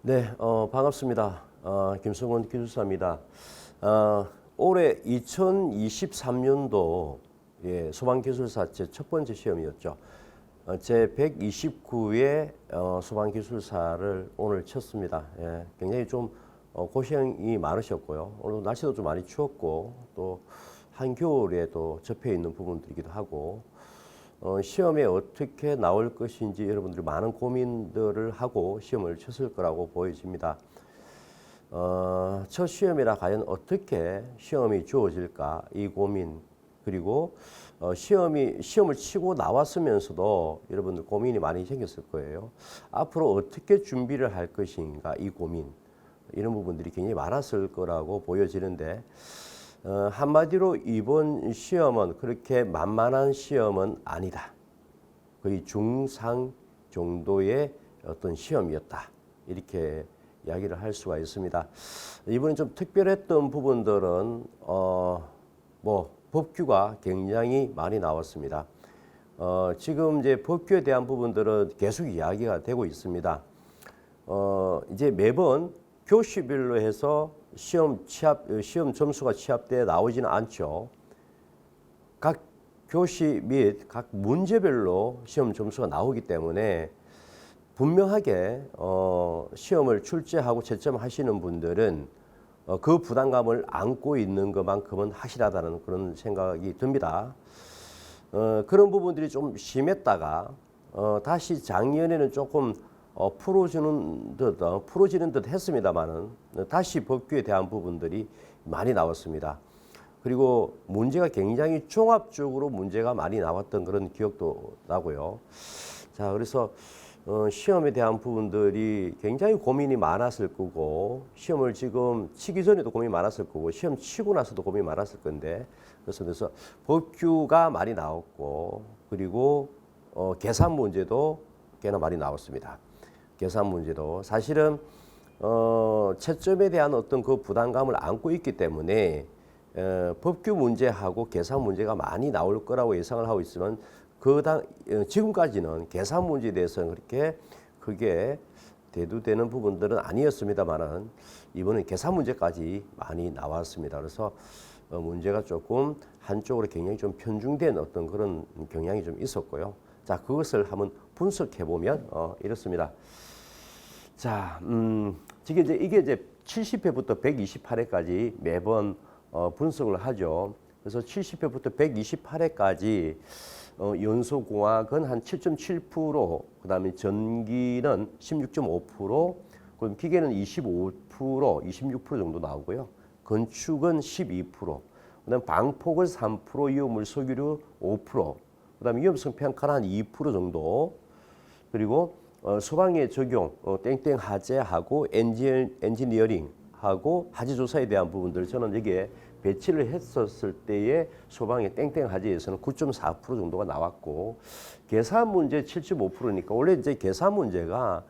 네, 반갑습니다. 김성원 기술사입니다. 올해 2023년도 소방기술사 제 첫 번째 시험이었죠. 제 129회 소방기술사를 오늘 쳤습니다. 예, 굉장히 좀 고생이 많으셨고요. 오늘 날씨도 좀 많이 추웠고 또 한겨울에 또 접해 있는 부분들이기도 하고 시험에 어떻게 나올 것인지 여러분들이 많은 고민들을 하고 시험을 쳤을 거라고 보여집니다. 첫 시험이라 과연 어떻게 시험이 주어질까 이 고민, 그리고 시험을 치고 나왔으면서도 여러분들 고민이 많이 생겼을 거예요. 앞으로 어떻게 준비를 할 것인가 이 고민, 이런 부분들이 굉장히 많았을 거라고 보여지는데, 한마디로 이번 시험은 그렇게 만만한 시험은 아니다. 거의 중상 정도의 어떤 시험이었다. 이렇게 이야기를 할 수가 있습니다. 이번에 좀 특별했던 부분들은 법규가 굉장히 많이 나왔습니다. 지금 이제 법규에 대한 부분들은 계속 이야기가 되고 있습니다. 이제 매번 교시별로 해서 시험 점수가 취합돼 나오지는 않죠. 각 교시 및 각 문제별로 시험 점수가 나오기 때문에 분명하게 시험을 출제하고 채점하시는 분들은 그 부담감을 안고 있는 것만큼은 확실하다는 그런 생각이 듭니다. 그런 부분들이 좀 심했다가 다시 작년에는 조금 풀어지는 듯 했습니다만은 다시 법규에 대한 부분들이 많이 나왔습니다. 그리고 문제가 굉장히 종합적으로 문제가 많이 나왔던 그런 기억도 나고요. 자, 그래서 시험에 대한 부분들이 굉장히 고민이 많았을 거고, 시험을 지금 치기 전에도 고민이 많았을 거고, 시험 치고 나서도 고민이 많았을 건데, 그래서 법규가 많이 나왔고, 그리고 계산 문제도 꽤나 많이 나왔습니다. 계산 문제도 사실은 채점에 대한 어떤 그 부담감을 안고 있기 때문에 법규 문제하고 계산 문제가 많이 나올 거라고 예상을 하고 있으면 지금까지는 계산 문제에 대해서는 그렇게 크게 대두되는 부분들은 아니었습니다만은 이번에 계산 문제까지 많이 나왔습니다. 그래서 문제가 조금 한쪽으로 굉장히 좀 편중된 어떤 그런 경향이 좀 있었고요. 자, 그것을 한번 분석해 보면 이렇습니다. 자, 이게 이제 70회부터 128회까지 매번 분석을 하죠. 그래서 70회부터 128회까지 연소공학은 한 7.7%, 그다음에 전기는 16.5%, 그럼 기계는 25%, 26% 정도 나오고요. 건축은 12%, 그다음 방폭은 3%, 이오물 석유류 5%, 그다음 위험성 평가는 한 2% 정도, 그리고 소방에 적용 땡땡 하재하고 엔지니어링하고 하재 조사에 대한 부분들 저는 여기에 배치를 했었을 때의 소방의 땡땡 하재에서는 9.4% 정도가 나왔고, 계산 문제 7.5%니까 원래 이제 계산 문제가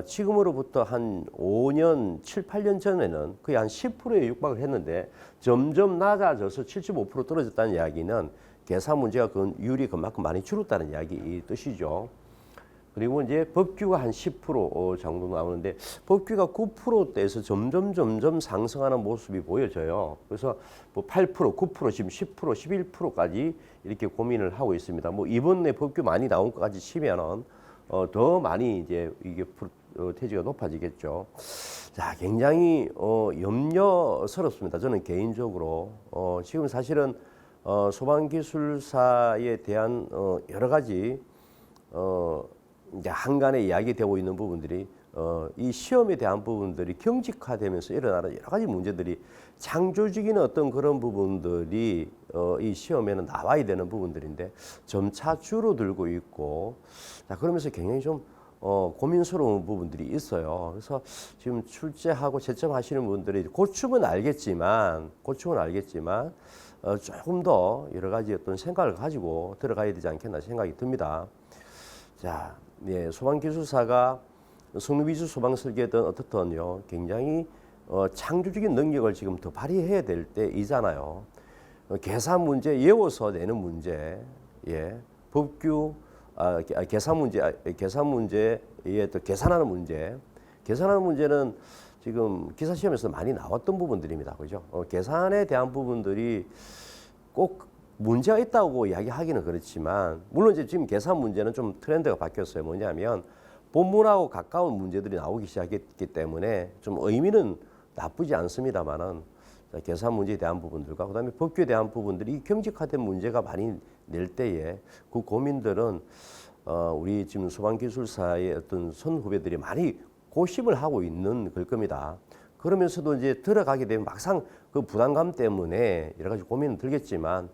지금으로부터 한 5년, 7, 8년 전에는 거의 한 10%에 육박을 했는데 점점 낮아져서 7.5% 떨어졌다는 이야기는 계산 문제가 율이 그만큼 많이 줄었다는 이야기 이 뜻이죠. 그리고 이제 법규가 한 10% 정도 나오는데 법규가 9%대에서 점점 상승하는 모습이 보여져요. 그래서 뭐 8%, 9%, 지금 10%, 11%까지 이렇게 고민을 하고 있습니다. 뭐 이번에 법규 많이 나온 것까지 치면은 더 많이 이제 이게 태지가 높아지겠죠. 자, 굉장히 염려스럽습니다. 저는 개인적으로 지금 사실은 소방기술사에 대한 여러 가지 이제 한간에 이야기되고 있는 부분들이 이 시험에 대한 부분들이 경직화되면서 일어나는 여러 가지 문제들이 창조적인 어떤 그런 부분들이 이 시험에는 나와야 되는 부분들인데 점차 줄어들고 있고, 자, 그러면서 굉장히 좀 고민스러운 부분들이 있어요. 그래서 지금 출제하고 채점하시는 분들이 고충은 알겠지만 조금 더 여러 가지 어떤 생각을 가지고 들어가야 되지 않겠나 생각이 듭니다. 자, 소방기술사가 성능위주 소방설계든 어떻든요, 굉장히 창조적인 능력을 지금 더 발휘해야 될 때이잖아요. 계산 문제 외워서 내는 문제, 법규, 계산 문제에 또 계산하는 문제, 계산하는 문제는 지금 기사 시험에서 많이 나왔던 부분들입니다. 그죠? 계산에 대한 부분들이 꼭 문제가 있다고 이야기하기는 그렇지만, 물론 이제 지금 계산 문제는 좀 트렌드가 바뀌었어요. 뭐냐면 본문하고 가까운 문제들이 나오기 시작했기 때문에 좀 의미는 나쁘지 않습니다만은, 계산 문제에 대한 부분들과 그다음에 법규에 대한 부분들이 경직화된 문제가 많이 낼 때에 그 고민들은 우리 지금 소방기술사의 어떤 선후배들이 많이 고심을 하고 있는 걸 겁니다. 그러면서도 이제 들어가게 되면 막상 그 부담감 때문에 여러 가지 고민은 들겠지만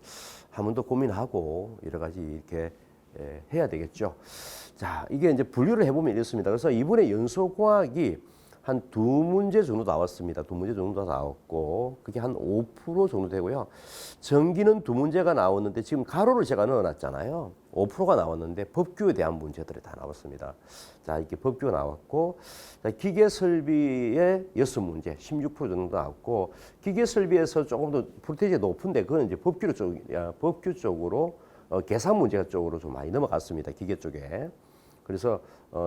한 번 더 고민하고 여러 가지 이렇게 해야 되겠죠. 자, 이게 이제 분류를 해보면 이렇습니다. 그래서 이번에 연소공학이 한 두 문제 정도 나왔습니다. 두 문제 정도 나왔고 그게 한 5% 정도 되고요. 전기는 두 문제가 나왔는데 지금 가로를 제가 넣어놨잖아요. 5%가 나왔는데 법규에 대한 문제들이 다 나왔습니다. 자, 이렇게 법규가 나왔고, 자, 기계설비의 6문제 16% 정도 나왔고, 기계설비에서 조금 더 프로테이지가 높은데 그건 이제 법규 쪽으로 계산 문제가 쪽으로 좀 많이 넘어갔습니다. 기계 쪽에. 그래서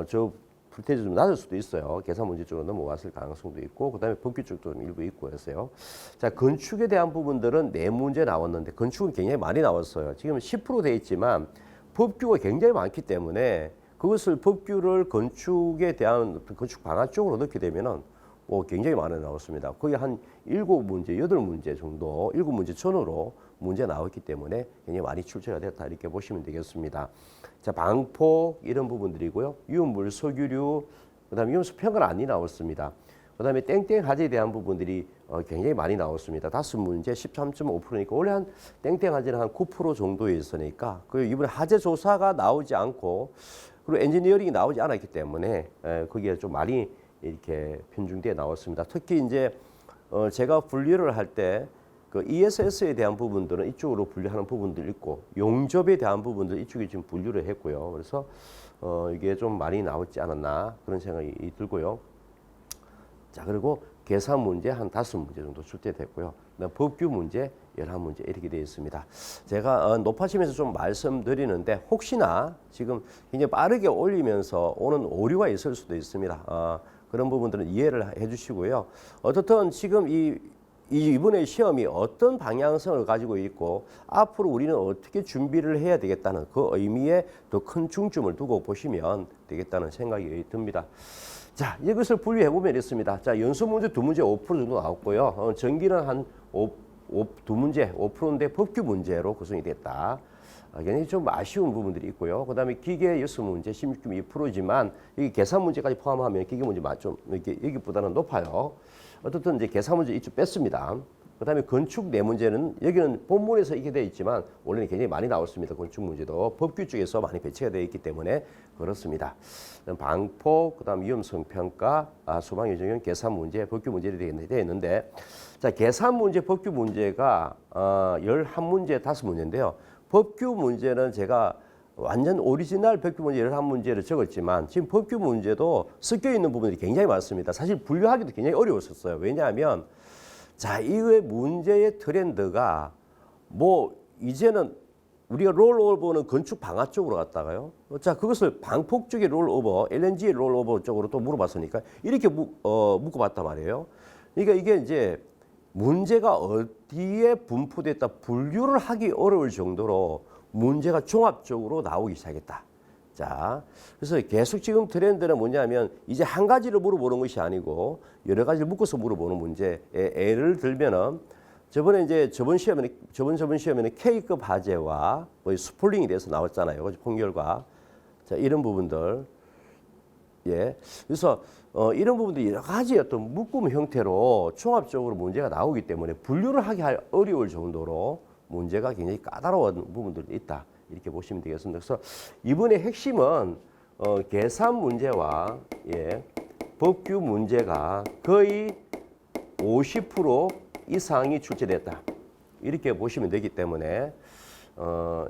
저 프로테이지 좀 낮을 수도 있어요. 계산 문제 쪽으로 넘어왔을 가능성도 있고, 그다음에 법규 쪽도 좀 일부 있고 해서요. 자, 건축에 대한 부분들은 4문제 나왔는데 건축은 굉장히 많이 나왔어요. 지금 10% 돼 있지만 법규가 굉장히 많기 때문에 그것을 법규를 건축에 대한 건축 방안 쪽으로 넣게 되면은 굉장히 많이 나왔습니다. 거의 한 7문제, 8문제 정도, 7문제 전후로 문제 나왔기 때문에 굉장히 많이 출제가 됐다 이렇게 보시면 되겠습니다. 자, 방폭 이런 부분들이고요. 유물, 석유류, 그다음에 유물 평가는 안 나왔습니다. 그다음에 땡땡 화재에 대한 부분들이 굉장히 많이 나왔습니다. 5문제 13.5%니까 원래 한 땡땡 화재는 한 9% 정도에 있으니까 그 이번에 화재 조사가 나오지 않고 그리고 엔지니어링이 나오지 않았기 때문에 거기에 좀 많이 이렇게 편중되어 나왔습니다. 특히 이제 제가 분류를 할 때 그 ESS에 대한 부분들은 이쪽으로 분류하는 부분도 있고 용접에 대한 부분들 이쪽에 지금 분류를 했고요. 그래서 이게 좀 많이 나오지 않았나 그런 생각이 들고요. 자, 그리고 계산 문제 한 5문제 정도 출제됐고요. 법규 문제 11문제 이렇게 되어 있습니다. 제가 높아지면서 좀 말씀드리는데 혹시나 지금 굉장히 빠르게 올리면서 오는 오류가 있을 수도 있습니다. 그런 부분들은 이해를 해 주시고요. 어떻든 지금 이번에 시험이 어떤 방향성을 가지고 있고 앞으로 우리는 어떻게 준비를 해야 되겠다는 그 의미에 더 큰 중점을 두고 보시면 되겠다는 생각이 듭니다. 자, 이것을 분류해 보면 이렇습니다. 자, 연수 문제 2문제 5% 정도 나왔고요. 전기는 한 2문제 5%인데 법규 문제로 구성이 됐다. 굉장히 좀 아쉬운 부분들이 있고요. 그다음에 기계 6문제 16.2%지만 여기 계산 문제까지 포함하면 기계 문제만 좀 여기보다는 높아요. 어떻든 이제 계산 문제 이쪽 뺐습니다. 그다음에 건축 4문제는 여기는 본문에서 이게 되어 있지만 원래는 굉장히 많이 나왔습니다. 건축 문제도 법규 쪽에서 많이 배치가 되어 있기 때문에 그렇습니다. 방폭, 그다음 위험성 평가, 소방 유정형 계산 문제, 법규 문제로 되어 있는데, 자, 계산 문제, 법규 문제가 11문제, 5문제인데요. 법규 문제는 제가 완전 오리지널 법규 문제 11문제를 적었지만 지금 법규 문제도 섞여 있는 부분들이 굉장히 많습니다. 사실 분류하기도 굉장히 어려웠었어요. 왜냐하면 자, 이의 문제의 트렌드가 이제는 우리가 롤오버는 건축 방화 쪽으로 갔다가요. 자, 그것을 방폭 쪽의 롤오버, LNG의 롤오버 쪽으로 또 물어봤으니까 이렇게 묶어봤단 말이에요. 그러니까 이게 이제 문제가 어디에 분포됐다 분류를 하기 어려울 정도로 문제가 종합적으로 나오기 시작했다. 자, 그래서 계속 지금 트렌드는 뭐냐면 이제 한 가지를 물어보는 것이 아니고 여러 가지를 묶어서 물어보는 문제. 예를 들면은 저번 시험에는 K급 화재와 스폴링에 대해서 나왔잖아요. 폭렬과. 자, 이런 부분들. 예. 그래서 이런 부분들이 여러 가지 어떤 묶음 형태로 종합적으로 문제가 나오기 때문에 분류를 하기 어려울 정도로 문제가 굉장히 까다로운 부분들이 있다. 이렇게 보시면 되겠습니다. 그래서 이번에 핵심은 계산 문제와 법규 문제가 거의 50% 이상이 출제됐다. 이렇게 보시면 되기 때문에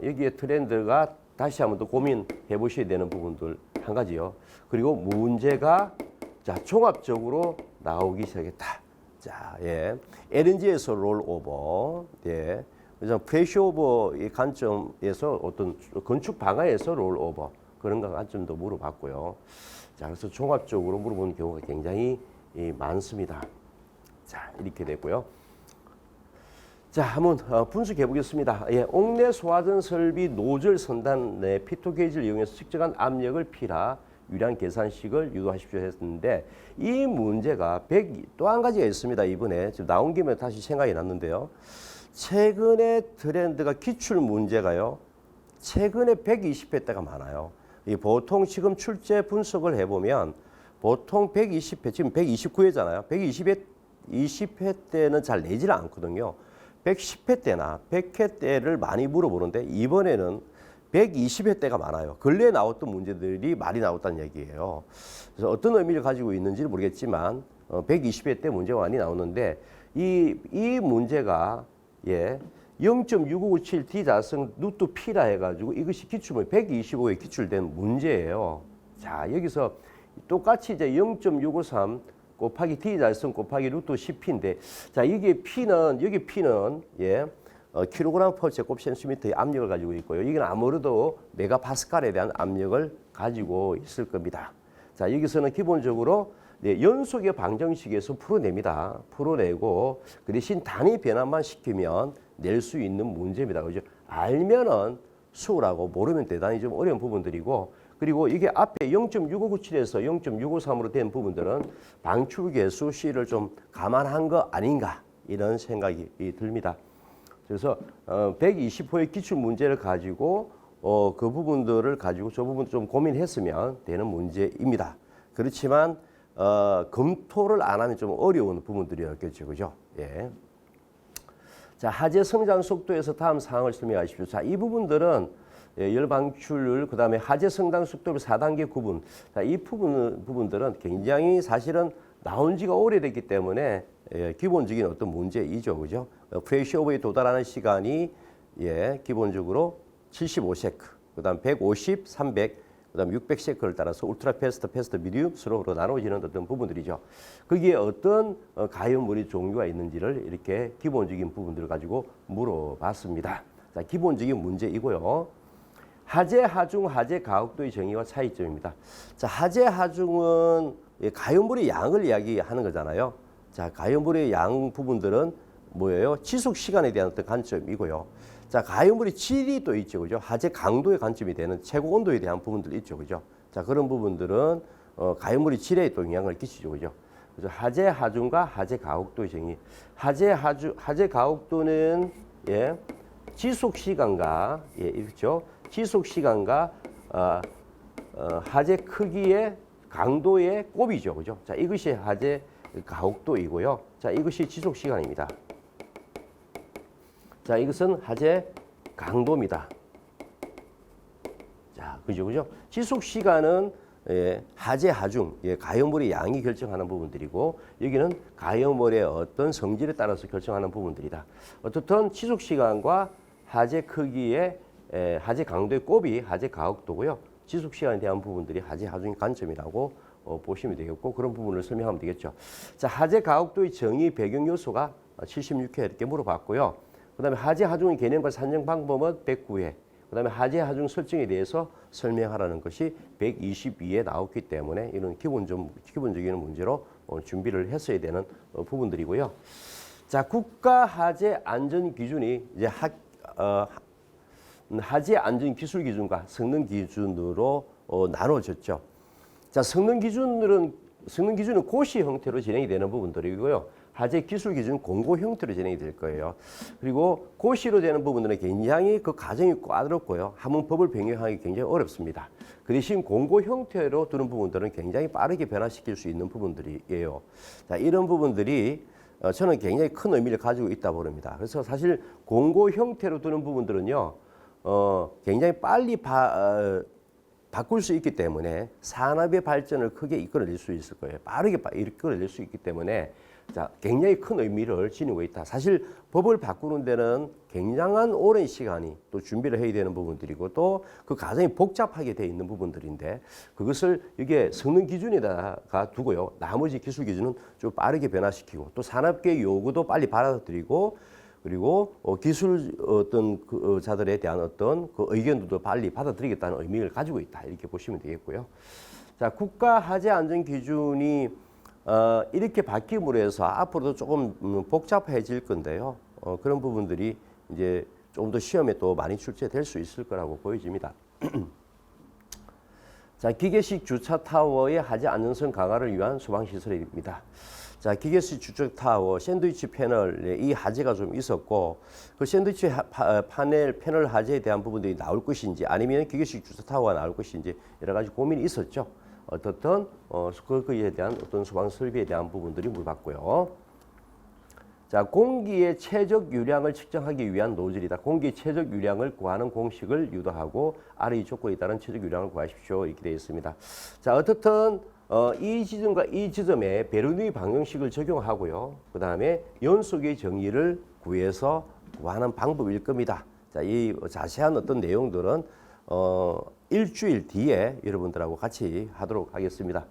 여기에 트렌드가 다시 한번 더 고민해 보셔야 되는 부분들 한 가지요. 그리고 문제가 자, 종합적으로 나오기 시작했다. 자, LNG에서 롤오버, 그래서 프레시오버의 관점에서 어떤 건축 방화에서 롤오버 그런 관점도 물어봤고요. 자, 그래서 종합적으로 물어보는 경우가 굉장히 많습니다. 자, 이렇게 되고요. 자, 한번 분석해 보겠습니다. 예, 옥내 소화전 설비 노즐 선단 내 피토 게이지를 이용해서 측정한 압력을 피라 유리한 계산식을 유도하십시오 했는데 이 문제가 또 한 가지가 있습니다. 이번에 지금 나온 김에 다시 생각이 났는데요. 최근에 트렌드가 기출 문제가요. 최근에 120회 때가 많아요. 보통 지금 출제 분석을 해보면 보통 120회, 지금 129회잖아요. 120회 때는 잘 내지를 않거든요. 110회 때나 100회 때를 많이 물어보는데 이번에는 120회 때가 많아요. 근래에 나왔던 문제들이 많이 나왔다는 얘기예요. 그래서 어떤 의미를 가지고 있는지는 모르겠지만 120회 때 문제가 많이 나오는데 이 문제가 0.6597D 자성 루트 P라 해가지고 이것이 기출문 125에 기출된 문제예요. 자, 여기서 똑같이 이제 0.653 곱하기 D 자성 곱하기 루트 10P인데, 자, 여기 P는 킬로그램 퍼 제곱센티미터의 압력을 가지고 있고요. 이건 아무래도 메가파스칼에 대한 압력을 가지고 있을 겁니다. 자, 여기서는 기본적으로 연속의 방정식에서 풀어냅니다. 풀어내고 그 대신 단위 변환만 시키면 낼 수 있는 문제입니다. 그죠? 알면은 수월하고 모르면 대단히 좀 어려운 부분들이고, 그리고 이게 앞에 0.6597에서 0.653으로 된 부분들은 방출계수 C를 좀 감안한 거 아닌가 이런 생각이 듭니다. 그래서 120호의 기출 문제를 가지고 그 부분들을 가지고 저 부분 좀 고민했으면 되는 문제입니다. 그렇지만 검토를 안 하면 좀 어려운 부분들이었겠죠, 그죠? 예. 자, 하재 성장 속도에서 다음 사항을 설명하십시오. 자, 이 부분들은 열 방출률, 그 다음에 하재 성장 속도의 4단계 구분. 자, 이 부분들은 굉장히 사실은 나온 지가 오래됐기 때문에 기본적인 어떤 문제이죠, 그죠? 프레시오브에 도달하는 시간이 기본적으로 75세크, 그 다음 150, 300, 그 다음 600세크를 따라서 울트라 패스트, 패스트, 미디움, 슬로우로 나눠지는 어떤 부분들이죠. 거기에 어떤 가연물의 종류가 있는지를 이렇게 기본적인 부분들을 가지고 물어봤습니다. 자, 기본적인 문제이고요. 하재, 하중, 하재 가혹도의 정의와 차이점입니다. 자, 하재, 하중은 가연물의 양을 이야기하는 거잖아요. 자, 가연물의 양 부분들은 뭐예요? 지속 시간에 대한 어떤 관점이고요. 자, 가연물의 질이 또 있죠, 그죠? 하재 강도의 관점이 되는 최고 온도에 대한 부분들이 있죠, 그죠? 자, 그런 부분들은 가연물의 질에 또 영향을 끼치죠, 그죠? 그래서 하재, 하중과 하재 가혹도의 정의. 하재 가혹도는 지속 시간과 이렇죠? 지속 시간과 하재 크기의 강도의 곱이죠, 그죠? 자, 이것이 하재 가혹도이고요. 자, 이것이 지속 시간입니다. 자, 이것은 하재 강도입니다. 자, 그죠? 지속 시간은 하재, 하중, 가연물의 양이 결정하는 부분들이고, 여기는 가연물의 어떤 성질에 따라서 결정하는 부분들이다. 어떻든 지속 시간과 하재 크기의 하재 강도의 곱이 하재 가혹도고요. 지속 시간에 대한 부분들이 하재, 하중의 관점이라고 보시면 되겠고, 그런 부분을 설명하면 되겠죠. 자, 하재 가혹도의 정의 배경 요소가 76회 이렇게 물어봤고요. 그 다음에 하재, 하중의 개념과 산정 방법은 109회. 그 다음에 하재, 하중 설정에 대해서 설명하라는 것이 122에 나왔기 때문에 이런 기본적인 문제로 준비를 했어야 되는 부분들이고요. 자, 국가 하재 안전 기준이 이제 하재 안전 기술 기준과 성능 기준으로 나눠졌죠. 자, 성능 기준은 고시 형태로 진행이 되는 부분들이고요. 하재 기술 기준 공고 형태로 진행이 될 거예요. 그리고 고시로 되는 부분들은 굉장히 그 과정이 까다롭고요. 한문법을 변경하기 굉장히 어렵습니다. 그 대신 공고 형태로 두는 부분들은 굉장히 빠르게 변화시킬 수 있는 부분들이에요. 자, 이런 부분들이 저는 굉장히 큰 의미를 가지고 있다고 봅니다. 그래서 사실 공고 형태로 두는 부분들은요, 굉장히 빨리 바꿀 수 있기 때문에 산업의 발전을 크게 이끌어낼 수 있을 거예요. 빠르게 이끌어낼 수 있기 때문에 자, 굉장히 큰 의미를 지니고 있다. 사실 법을 바꾸는 데는 굉장한 오랜 시간이 또 준비를 해야 되는 부분들이고 또 그 과정이 복잡하게 되어 있는 부분들인데 그것을 이게 성능 기준에다가 두고요. 나머지 기술 기준은 좀 빠르게 변화시키고 또 산업계 요구도 빨리 받아들이고 그리고 기술 어떤 자들에 대한 어떤 그 의견도 빨리 받아들이겠다는 의미를 가지고 있다. 이렇게 보시면 되겠고요. 자, 국가 하재 안전 기준이 이렇게 바뀜으로 해서 앞으로도 조금 복잡해질 건데요. 그런 부분들이 이제 좀 더 시험에 또 많이 출제될 수 있을 거라고 보여집니다. 자, 기계식 주차 타워의 하재 안전성 강화를 위한 소방 시설입니다. 자, 기계식 주차 타워 샌드위치 패널에 이 하재가 좀 있었고 그 샌드위치 패널 하재에 대한 부분들이 나올 것인지 아니면 기계식 주차 타워가 나올 것인지 여러 가지 고민이 있었죠. 어떻든 그에 대한 어떤 소방 설비에 대한 부분들이 물어봤고요. 자, 공기의 최적 유량을 측정하기 위한 노즐이다. 공기의 최적 유량을 구하는 공식을 유도하고 아래 이 조건에 따른 최적 유량을 구하십시오. 이렇게 되어 있습니다. 자, 어떻든 이 지점과 이 지점에 베르누이 방정식을 적용하고요. 그 다음에 연속의 정의를 구해서 구하는 방법일 겁니다. 자, 이 자세한 어떤 내용들은 일주일 뒤에 여러분들하고 같이 하도록 하겠습니다.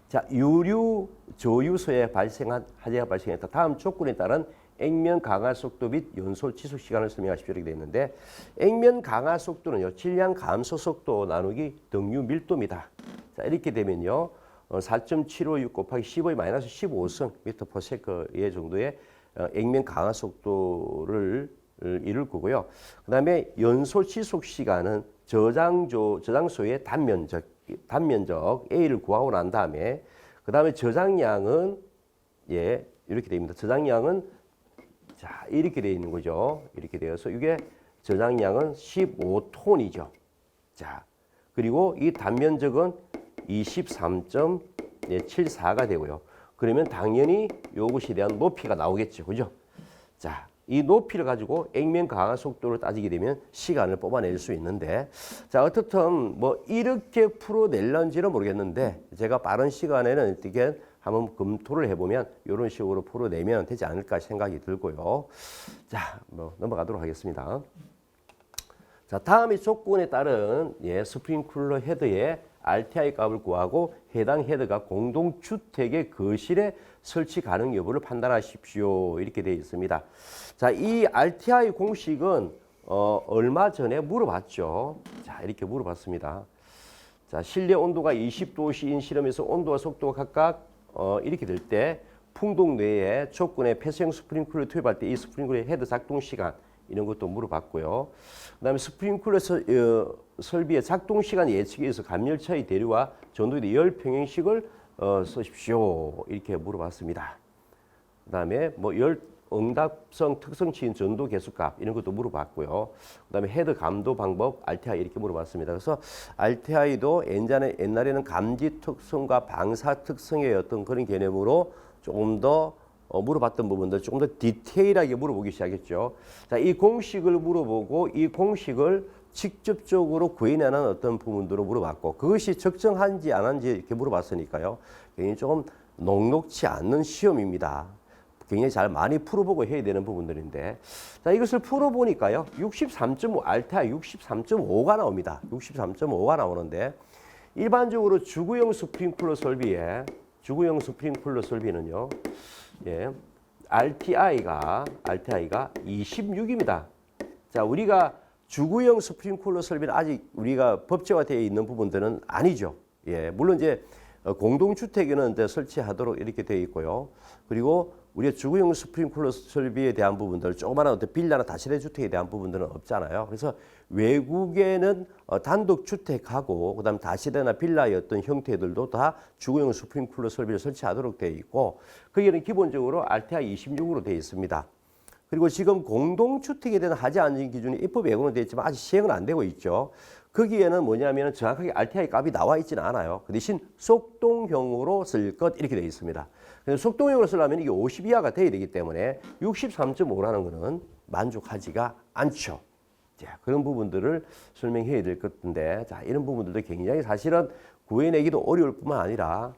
자, 유류 조유소에 발생한 하재가 발생했다. 다음 조건에 따른 액면 강화 속도 및 연소 지속 시간을 설명하십시오. 이렇게 되어 있는데 액면 강화 속도는요. 질량 감소 속도 나누기 등유 밀도입니다. 자, 이렇게 되면요. 4.756 곱하기 15의 마이너스 15승 미터 퍼 세컨드 정도의 액면 강화 속도를 이룰 거고요. 그 다음에 연소 지속 시간은 저장소의 단면적 A를 구하고 난 다음에 그 다음에 저장량은 이렇게 됩니다. 저장량은 자 이렇게 되어 있는 거죠. 이렇게 되어서 이게 저장량은 15톤이죠. 자 그리고 이 단면적은 23.74가 되고요. 그러면 당연히 이것에 대한 높이가 나오겠죠. 그죠? 자. 이 높이를 가지고 액면 강화 속도를 따지게 되면 시간을 뽑아낼 수 있는데 자 어떻든 뭐 이렇게 풀어낼런지는 모르겠는데 제가 빠른 시간에는 어떻게 한번 검토를 해보면 이런 식으로 풀어내면 되지 않을까 생각이 들고요. 자, 뭐 넘어가도록 하겠습니다. 자, 다음이 조건에 따른 스프링클러 헤드의 RTI 값을 구하고 해당 헤드가 공동주택의 거실에 설치 가능 여부를 판단하십시오. 이렇게 되어 있습니다. 자, 이 RTI 공식은 얼마 전에 물어봤죠. 자, 이렇게 물어봤습니다. 자, 실내 온도가 20도씨인 실험에서 온도와 속도가 각각 이렇게 될 때 풍동 내에 조건에 폐쇄형 스프링클러를 투입할 때 이 스프링클러의 헤드 작동 시간 이런 것도 물어봤고요. 그다음에 스프링클러 설비의 작동 시간 예측에 의해서 감열차의 대류와 전도의 열 평형식을 쓰십시오. 이렇게 물어봤습니다. 그다음에 뭐 열 응답성 특성치인 전도 계수값 이런 것도 물어봤고요. 그다음에 헤드 감도 방법 RTI 이렇게 물어봤습니다. 그래서 RTI도 옛날에는 감지 특성과 방사 특성의 어떤 그런 개념으로 조금 더 물어봤던 부분들 조금 더 디테일하게 물어보기 시작했죠. 자, 이 공식을 물어보고 이 공식을 직접적으로 구해내는 어떤 부분들을 물어봤고 그것이 적정한지 안 한지 이렇게 물어봤으니까요. 굉장히 조금 녹록치 않는 시험입니다. 굉장히 잘 많이 풀어보고 해야 되는 부분들인데 자 이것을 풀어보니까요. 63.5 RTI 63.5가 나옵니다. 63.5가 나오는데 일반적으로 주구형 스프링클러 설비는요. RTI가 26입니다. 자, 우리가 주구형 스프링클러 설비는 아직 우리가 법제화되어 있는 부분들은 아니죠. 물론 이제 공동주택에는 이제 설치하도록 이렇게 되어 있고요. 그리고 우리가 주구형 스프링클러 설비에 대한 부분들, 조그마한 어떤 빌라나 다세대 주택에 대한 부분들은 없잖아요. 그래서 외국에는 단독 주택하고 그다음 다세대나 빌라의 어떤 형태들도 다 주구형 스프링클러 설비를 설치하도록 되어 있고 거기에는 기본적으로 RTI 26으로 되어 있습니다. 그리고 지금 공동주택에 대한 하재 안전 기준이 입법 예고는 되어 있지만 아직 시행은 안 되고 있죠. 거기에는 뭐냐면 정확하게 RTI 값이 나와 있지는 않아요. 그 대신 속동형으로 쓸 것 이렇게 되어 있습니다. 그래서 속동형으로 쓰려면 이게 50 이하가 돼야 되기 때문에 63.5라는 것은 만족하지가 않죠. 자, 그런 부분들을 설명해야 될 것 같은데 자, 이런 부분들도 굉장히 사실은 구해내기도 어려울 뿐만 아니라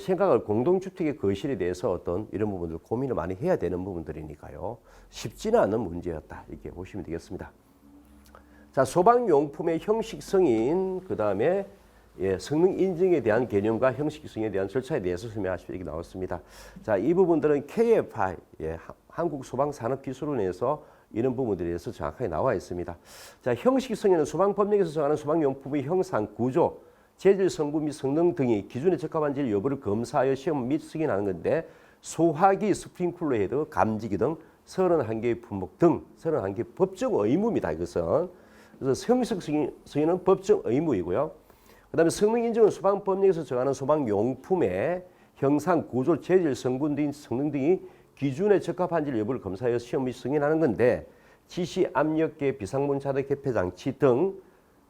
생각을 공동주택의 거실에 대해서 어떤 이런 부분들 고민을 많이 해야 되는 부분들이니까요. 쉽지는 않은 문제였다. 이렇게 보시면 되겠습니다. 자, 소방용품의 형식성인 그다음에 성능 인증에 대한 개념과 형식성에 대한 절차에 대해서 설명하십시오. 이렇게 나왔습니다. 자, 이 부분들은 KFI 한국소방산업기술원에서 이런 부분들에 대해서 정확하게 나와 있습니다. 자, 형식 승인은 소방법령에서 정하는 소방용품의 형상, 구조, 재질, 성분 및 성능 등이 기준에 적합한지 여부를 검사하여 시험 및 승인하는 건데 소화기, 스프링클러 헤드, 감지기 등 31개의 품목 등 31개 법정 의무입니다. 이것은. 그래서 형식 승인은 법정 의무이고요. 그 다음에 성능 인증은 소방법령에서 정하는 소방용품의 형상, 구조, 재질, 성분 등 성능 등이 기준에 적합한지 여부를 검사하여 시험 및 승인하는 건데 지시, 압력계, 비상문자드 개폐 장치 등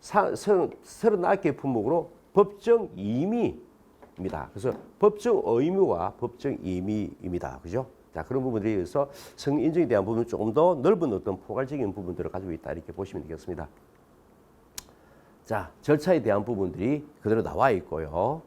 39개 품목으로 법정 임의입니다. 그래서 법정 의무와 법정 임의입니다. 그죠? 자, 그런 부분들에 의해서 성능 인증에 대한 부분은 조금 더 넓은 어떤 포괄적인 부분들을 가지고 있다 이렇게 보시면 되겠습니다. 자, 절차에 대한 부분들이 그대로 나와 있고요.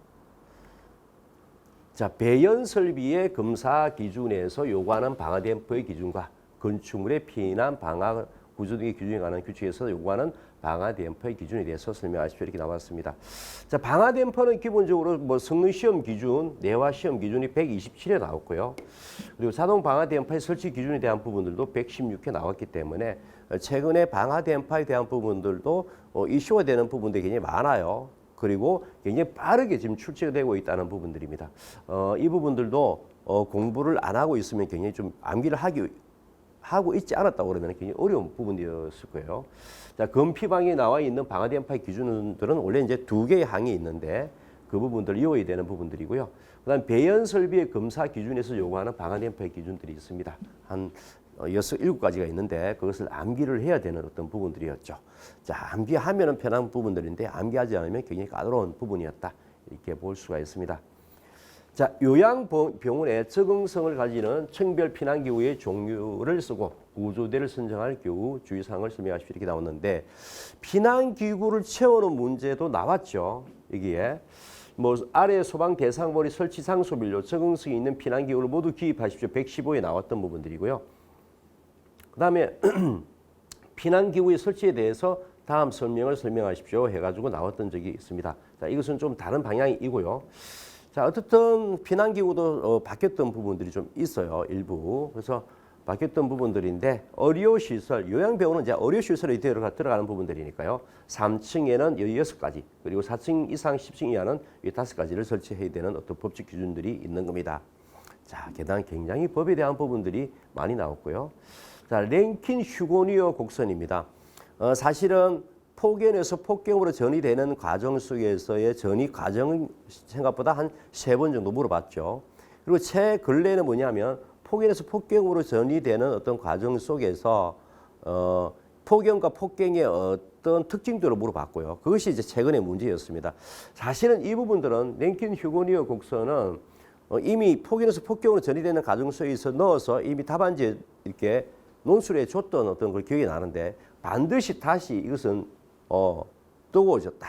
자, 배연 설비의 검사 기준에서 요구하는 방화 댐퍼의 기준과 건축물의 피난 방화 구조 등의 기준에 관한 규칙에서 요구하는 방화 댐퍼의 기준에 대해서 설명하십시오. 이렇게 나왔습니다. 자, 방화 댐퍼는 기본적으로 뭐 성능 시험 기준, 내화 시험 기준이 127에 나왔고요. 그리고 자동 방화 댐퍼의 설치 기준에 대한 부분들도 116회 나왔기 때문에 최근에 방화 댐퍼에 대한 부분들도 이슈가 되는 부분들이 굉장히 많아요. 그리고 굉장히 빠르게 지금 출시가 되고 있다는 부분들입니다. 이 부분들도 공부를 안 하고 있으면 굉장히 좀 암기를 하고 있지 않았다고 그러면 굉장히 어려운 부분이었을 거예요. 자, 검피방에 나와 있는 방화 댐퍼의 기준들은 원래 이제 2개의 항이 있는데 그 부분들을 이어야 되는 부분들이고요. 그다음 배연 설비의 검사 기준에서 요구하는 방화 댐퍼의 기준들이 있습니다. 한 7가지가 있는데 그것을 암기를 해야 되는 어떤 부분들이었죠. 자, 암기하면은 편한 부분들인데 암기하지 않으면 굉장히 까다로운 부분이었다. 이렇게 볼 수가 있습니다. 자, 요양병원에 적응성을 가지는 청별 피난기구의 종류를 쓰고 구조대를 선정할 경우 주의사항을 설명하십시오. 이렇게 나왔는데 피난기구를 채우는 문제도 나왔죠. 여기에. 뭐 아래 소방 대상몰이 설치 장소별로 적응성이 있는 피난기구를 모두 기입하십시오. 115에 나왔던 부분들이고요. 그 다음에 피난기구의 설치에 대해서 다음 설명하십시오 해가지고 나왔던 적이 있습니다. 자, 이것은 좀 다른 방향이고요. 자, 어쨌든 피난기구도 바뀌었던 부분들이 좀 있어요. 일부. 그래서 바뀌었던 부분들인데 의료시설, 요양병원은 이제 의료시설에 들어가는 부분들이니까요. 3층에는 16가지, 그리고 4층 이상 10층 이하는 5가지를 설치해야 되는 어떤 법적 기준들이 있는 겁니다. 자, 게다가 굉장히 법에 대한 부분들이 많이 나왔고요. 자, 랭킨 휴고니어 곡선입니다. 사실은 폭염에서 폭경으로 전이되는 과정 속에서의 전이 과정은 생각보다 한 3번 정도 물어봤죠. 그리고 최근래는 뭐냐면 폭염에서 폭경으로 전이되는 어떤 과정 속에서 폭염과 폭경의 어떤 특징들을 물어봤고요. 그것이 이제 최근의 문제였습니다. 사실은 이 부분들은 랭킨 휴고니어 곡선은 이미 폭염에서 폭경으로 전이되는 과정 속에서 넣어서 이미 답안지에 이렇게 논술해 줬던 어떤 그 기억이 나는데 반드시 다시 이것은 뜨거워졌다.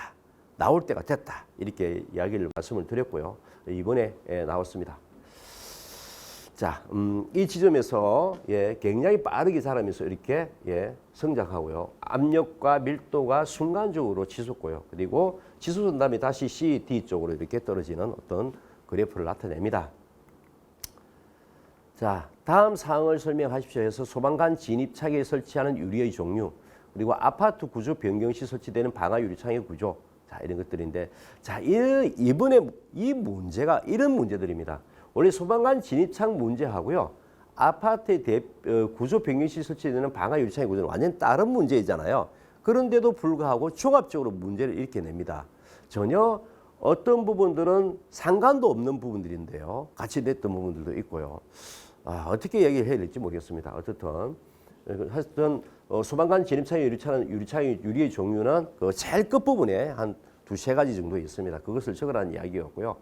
나올 때가 됐다. 이렇게 이야기를 말씀을 드렸고요. 이번에 나왔습니다. 자, 이 지점에서 굉장히 빠르게 자라면서 이렇게 성장하고요. 압력과 밀도가 순간적으로 치솟고요. 그리고 치솟은 다음에 다시 C, D 쪽으로 이렇게 떨어지는 어떤 그래프를 나타냅니다. 자, 다음 사항을 설명하십시오 해서 소방관 진입차기에 설치하는 유리의 종류, 그리고 아파트 구조 변경 시 설치되는 방화 유리창의 구조, 자, 이런 것들인데, 자, 이번에 이 문제가 이런 문제들입니다. 원래 소방관 진입창 문제하고요, 아파트의 구조 변경 시 설치되는 방화 유리창의 구조는 완전 다른 문제이잖아요. 그런데도 불구하고 종합적으로 문제를 일으켜냅니다. 전혀 어떤 부분들은 상관도 없는 부분들인데요, 같이 냈던 부분들도 있고요. 어떻게 얘기를 해야 될지 모르겠습니다. 하여튼 소방관 진입창의 유리의 종류는 그 제일 끝부분에 한 2-3가지 정도 있습니다. 그것을 적으라는 이야기였고요.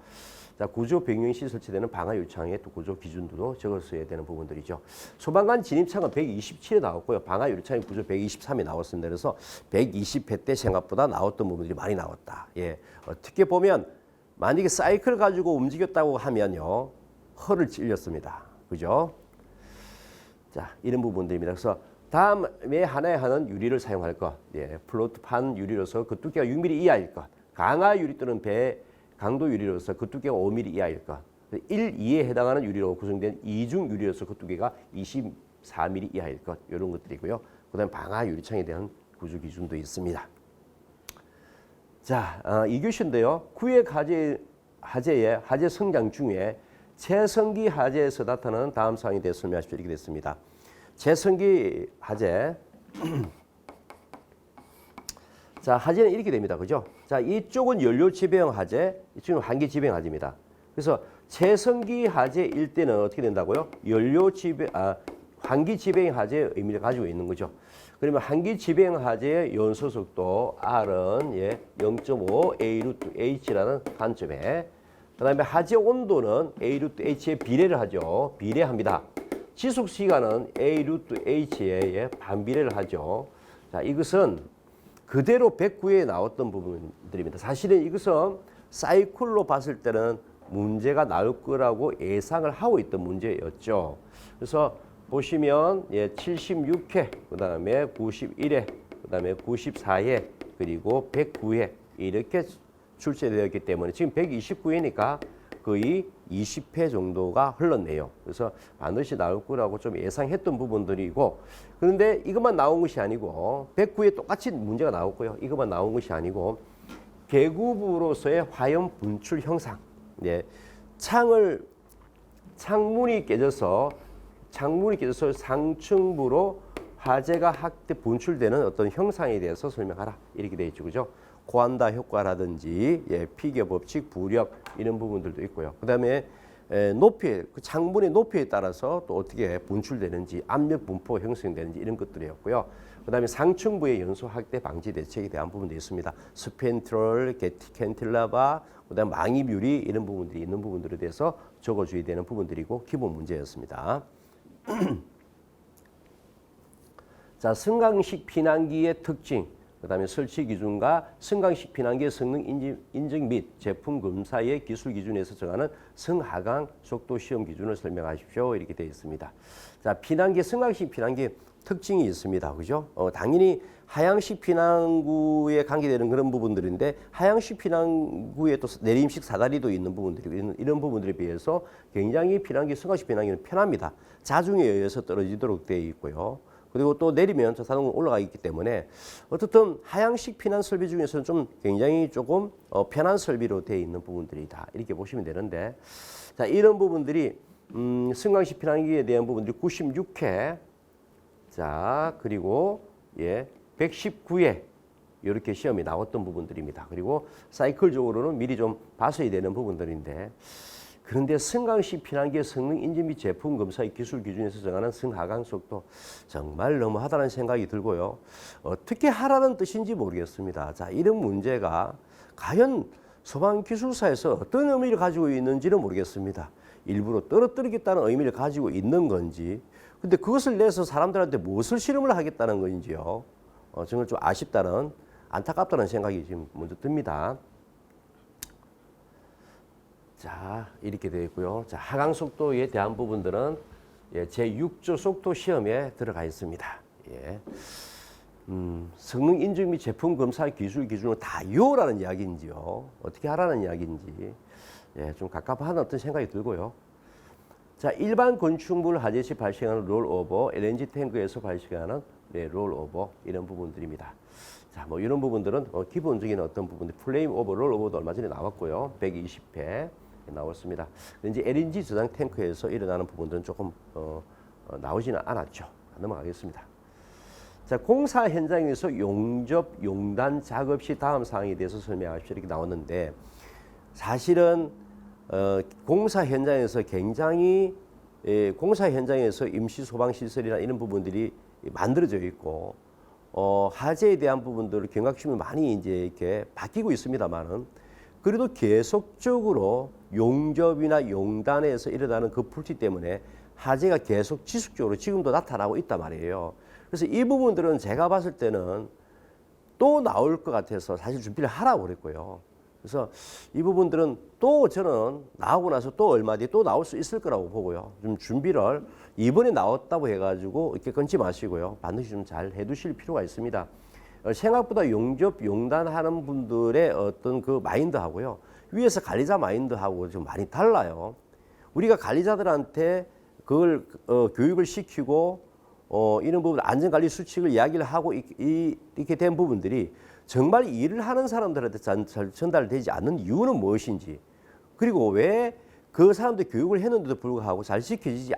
자, 구조 변경 시 설치되는 방화 유리창의 또 구조 기준도 적었어야 되는 부분들이죠. 소방관 진입창은 127에 나왔고요. 방화 유리창의 구조 123에 나왔습니다. 그래서 120회 때 생각보다 나왔던 부분들이 많이 나왔다. 어떻게 보면 만약에 사이클을 가지고 움직였다고 하면요, 허를 찔렸습니다. 그죠? 자, 이런 부분들입니다. 그래서 다음에 하나에 하는 유리를 사용할 것, 플로트판 유리로서 그 두께가 6mm 이하일 것, 강화 유리 또는 강도 유리로서 그 두께가 5mm 이하일 것, 1, 2에 해당하는 유리로 구성된 이중 유리로서 그 두께가 20 4mm 이하일 것 이런 것들이고요. 그다음에 방화 유리창에 대한 구조 기준도 있습니다. 자, 2교시인데요. 구획 하재의 하재 성장 중에 채성기 하재에서 나타나는 다음 사항에 대해 설명하십시오. 이렇게 됐습니다. 채성기 하재. 자, 하재는 이렇게 됩니다. 그죠? 자, 이쪽은 연료 지배형 하재, 이쪽은 환기 지배형 하재입니다. 그래서 채성기 하재일 때는 어떻게 된다고요? 환기 지배형 하재의 의미를 가지고 있는 거죠. 그러면 환기 지배형 하재의 연소 속도 R은 0.5 A√H라는 관점에, 그다음에 하재 온도는 A√H에 비례를 하죠. 비례합니다. 지속 시간은 A√H에 반비례를 하죠. 자, 이것은 그대로 109에 나왔던 부분들입니다. 사실은 이것은 사이클로 봤을 때는 문제가 나올 거라고 예상을 하고 있던 문제였죠. 그래서 보시면 76회, 그다음에 91회, 그다음에 94회, 그리고 109회 이렇게 출제되었기 때문에 지금 129회니까 거의 20회 정도가 흘렀네요. 그래서 반드시 나올 거라고 좀 예상했던 부분들이고, 그런데 이것만 나온 것이 아니고 109회 똑같이 문제가 나왔고요. 이것만 나온 것이 아니고 계급으로서의 화염 분출 형상, 창문이 깨져서 상층부로 화재가 분출되는 어떤 형상에 대해서 설명하라 이렇게 되어 있죠, 그죠? 고한다 효과라든지 피겨 법칙, 부력 이런 부분들도 있고요. 그다음에 높이, 그 창문의 높이에 따라서 또 어떻게 분출되는지, 압력 분포 형성되는지 이런 것들이었고요. 그다음에 상층부의 연소 확대 방지 대책에 대한 부분도 있습니다. 스펜트럴, 캔틸라바, 그다음 망입 유리 이런 부분들이 있는 부분들에 대해서 적어줘야 되는 부분들이고 기본 문제였습니다. 자, 승강식 피난기의 특징, 그다음에 설치 기준과 승강식 피난기의 성능 인증 및 제품 검사의 기술 기준에서 정하는 승하강 속도 시험 기준을 설명하십시오. 이렇게 되어 있습니다. 자, 피난기, 승강식 피난기 특징이 있습니다. 그죠? 당연히 하향식 피난구에 관계되는 그런 부분들인데, 하향식 피난구에 또 내림식 사다리도 있는 부분들이고, 이런 부분들에 비해서 굉장히 피난기, 승강식 피난기는 편합니다. 자중에 의해서 떨어지도록 되어 있고요. 그리고 또 내리면 저 자동으로 올라가 있기 때문에 어떻든 하향식 피난 설비 중에서는 좀 굉장히 조금 편한 설비로 되어 있는 부분들이다. 이렇게 보시면 되는데, 자, 이런 부분들이 승강식 피난기에 대한 부분들이 96회, 자, 그리고 119회 이렇게 시험이 나왔던 부분들입니다. 그리고 사이클적으로는 미리 좀 봐서야 되는 부분들인데, 그런데 승강식 피난기의 성능 인증 및 제품 검사의 기술 기준에서 정하는 승하강 속도 정말 너무하다는 생각이 들고요. 어떻게 하라는 뜻인지 모르겠습니다. 자, 이런 문제가 과연 소방기술사에서 어떤 의미를 가지고 있는지는 모르겠습니다. 일부러 떨어뜨리겠다는 의미를 가지고 있는 건지, 근데 그것을 내서 사람들한테 무엇을 실험을 하겠다는 건지요. 정말 좀 아쉽다는, 안타깝다는 생각이 지금 먼저 듭니다. 자, 이렇게 되어 있고요. 자, 하강 속도에 대한 부분들은 제6조 속도 시험에 들어가 있습니다. 성능 인증 및 제품 검사 기술 기준을 다 이어라는 이야기인지요. 어떻게 하라는 이야기인지 좀 갑갑한 어떤 생각이 들고요. 자, 일반 건축물 하재 시 발생하는 롤오버, LNG 탱크에서 발생하는 롤오버 이런 부분들입니다. 자, 뭐 이런 부분들은 기본적인 어떤 부분들, 플레임 오버, 롤오버도 얼마 전에 나왔고요. 120회 나왔습니다. 이제 LNG 저장 탱크에서 일어나는 부분들은 조금 나오지는 않았죠. 넘어가겠습니다. 자, 공사 현장에서 용접, 용단 작업 시 다음 사항에 대해서 설명하십시오. 이렇게 나왔는데, 사실은 공사 현장에서 굉장히 공사 현장에서 임시 소방 시설이나 이런 부분들이 만들어져 있고, 하재에 대한 부분들을 경각심이 많이 이제 이렇게 바뀌고 있습니다만은, 그래도 계속적으로 용접이나 용단에서 일어나는 그 풀티 때문에 하재가 계속 지속적으로 지금도 나타나고 있단 말이에요. 그래서 이 부분들은 제가 봤을 때는 또 나올 것 같아서 사실 준비를 하라고 그랬고요. 그래서 이 부분들은 또 저는 나오고 나서 또 얼마 뒤에 또 나올 수 있을 거라고 보고요. 좀 준비를 이번에 나왔다고 해가지고 이렇게 끊지 마시고요. 반드시 좀 잘 해두실 필요가 있습니다. 생각보다 용접, 용단하는 분들의 어떤 그 마인드하고요. 위에서 관리자 마인드하고 좀 많이 달라요. 우리가 관리자들한테 그걸 교육을 시키고 이런 부분 안전관리 수칙을 이야기를 하고 이렇게 된 부분들이 정말 일을 하는 사람들한테 잘 전달되지 않는 이유는 무엇인지, 그리고 왜 그 사람들 교육을 했는데도 불구하고 잘 지켜지지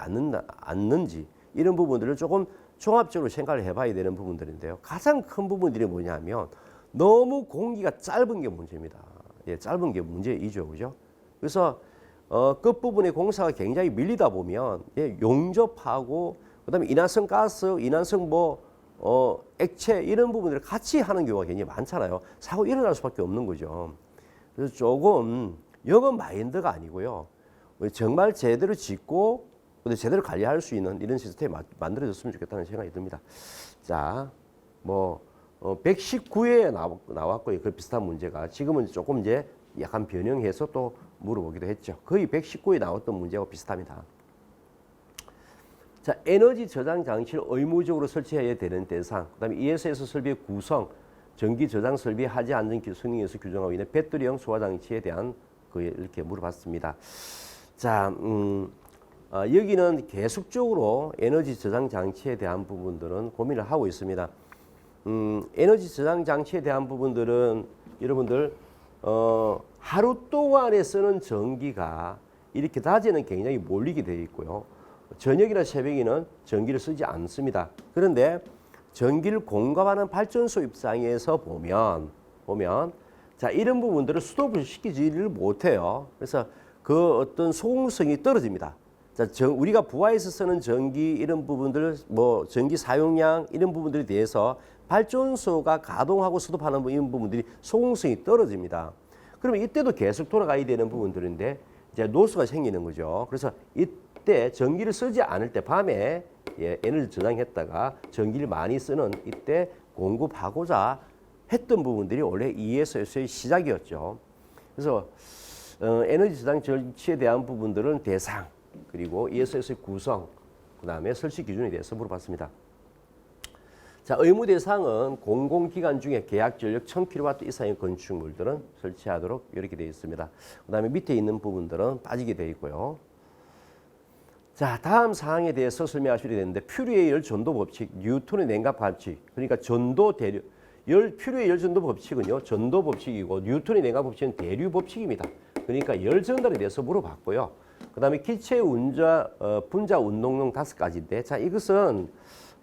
않는지, 이런 부분들을 조금 종합적으로 생각을 해봐야 되는 부분들인데요. 가장 큰 부분들이 뭐냐면 너무 공기가 짧은 게 문제입니다. 예, 짧은 게 문제이죠, 그죠? 그래서 끝부분의 공사가 굉장히 밀리다 보면 용접하고 그다음에 인화성 가스, 인화성 액체 이런 부분들을 같이 하는 경우가 굉장히 많잖아요. 사고 일어날 수밖에 없는 거죠. 그래서 조금 영업 마인드가 아니고요. 정말 제대로 짓고 제대로 관리할 수 있는 이런 시스템이 만들어졌으면 좋겠다는 생각이 듭니다. 자, 119회에 나왔고요. 그 비슷한 문제가 지금은 조금 이제 약간 변형해서 또 물어보기도 했죠. 거의 119에 나왔던 문제와 비슷합니다. 자, 에너지 저장 장치를 의무적으로 설치해야 되는 대상, 그다음에 ESS 설비의 구성, 전기 저장 설비 하지 않는 성능에서 규정하고 있는 배터리형 소화 장치에 대한 이렇게 물어봤습니다. 자, 여기는 계속적으로 에너지 저장 장치에 대한 부분들은 고민을 하고 있습니다. 에너지 저장 장치에 대한 부분들은 여러분들 하루 동안에 쓰는 전기가 이렇게 낮에는 굉장히 몰리게 되어 있고요. 저녁이나 새벽에는 전기를 쓰지 않습니다. 그런데 전기를 공급하는 발전소 입장에서 보면 자, 이런 부분들을 스톱을 시키지를 못해요. 그래서 그 어떤 소공성이 떨어집니다. 자, 우리가 부하에서 쓰는 전기 이런 부분들, 전기 사용량 이런 부분들에 대해서 발전소가 가동하고 스톱하는 이런 부분들이 소공성이 떨어집니다. 그러면 이때도 계속 돌아가야 되는 부분들인데 이제 노스가 생기는 거죠. 그래서 이때 전기를 쓰지 않을 때 밤에 에너지 저장했다가 전기를 많이 쓰는 이때 공급하고자 했던 부분들이 원래 ESS의 시작이었죠. 그래서 에너지 저장 장치에 대한 부분들은 대상, 그리고 ESS의 구성, 그 다음에 설치 기준에 대해서 물어봤습니다. 자, 의무 대상은 공공기관 중에 계약 전력 1000kW 이상의 건축물들은 설치하도록 이렇게 되어 있습니다. 그 다음에 밑에 있는 부분들은 빠지게 되어 있고요. 자, 다음 사항에 대해서 설명하셔야 되는데 퓨리의 열 전도 법칙, 뉴턴의 냉각 법칙, 그러니까 전도 대류, 퓨리의 열 전도 법칙은요, 전도 법칙이고 뉴턴의 냉각 법칙은 대류 법칙입니다. 그러니까 열 전달에 대해서 물어봤고요. 그 다음에 기체 분자 운동용 5가지인데, 자, 이것은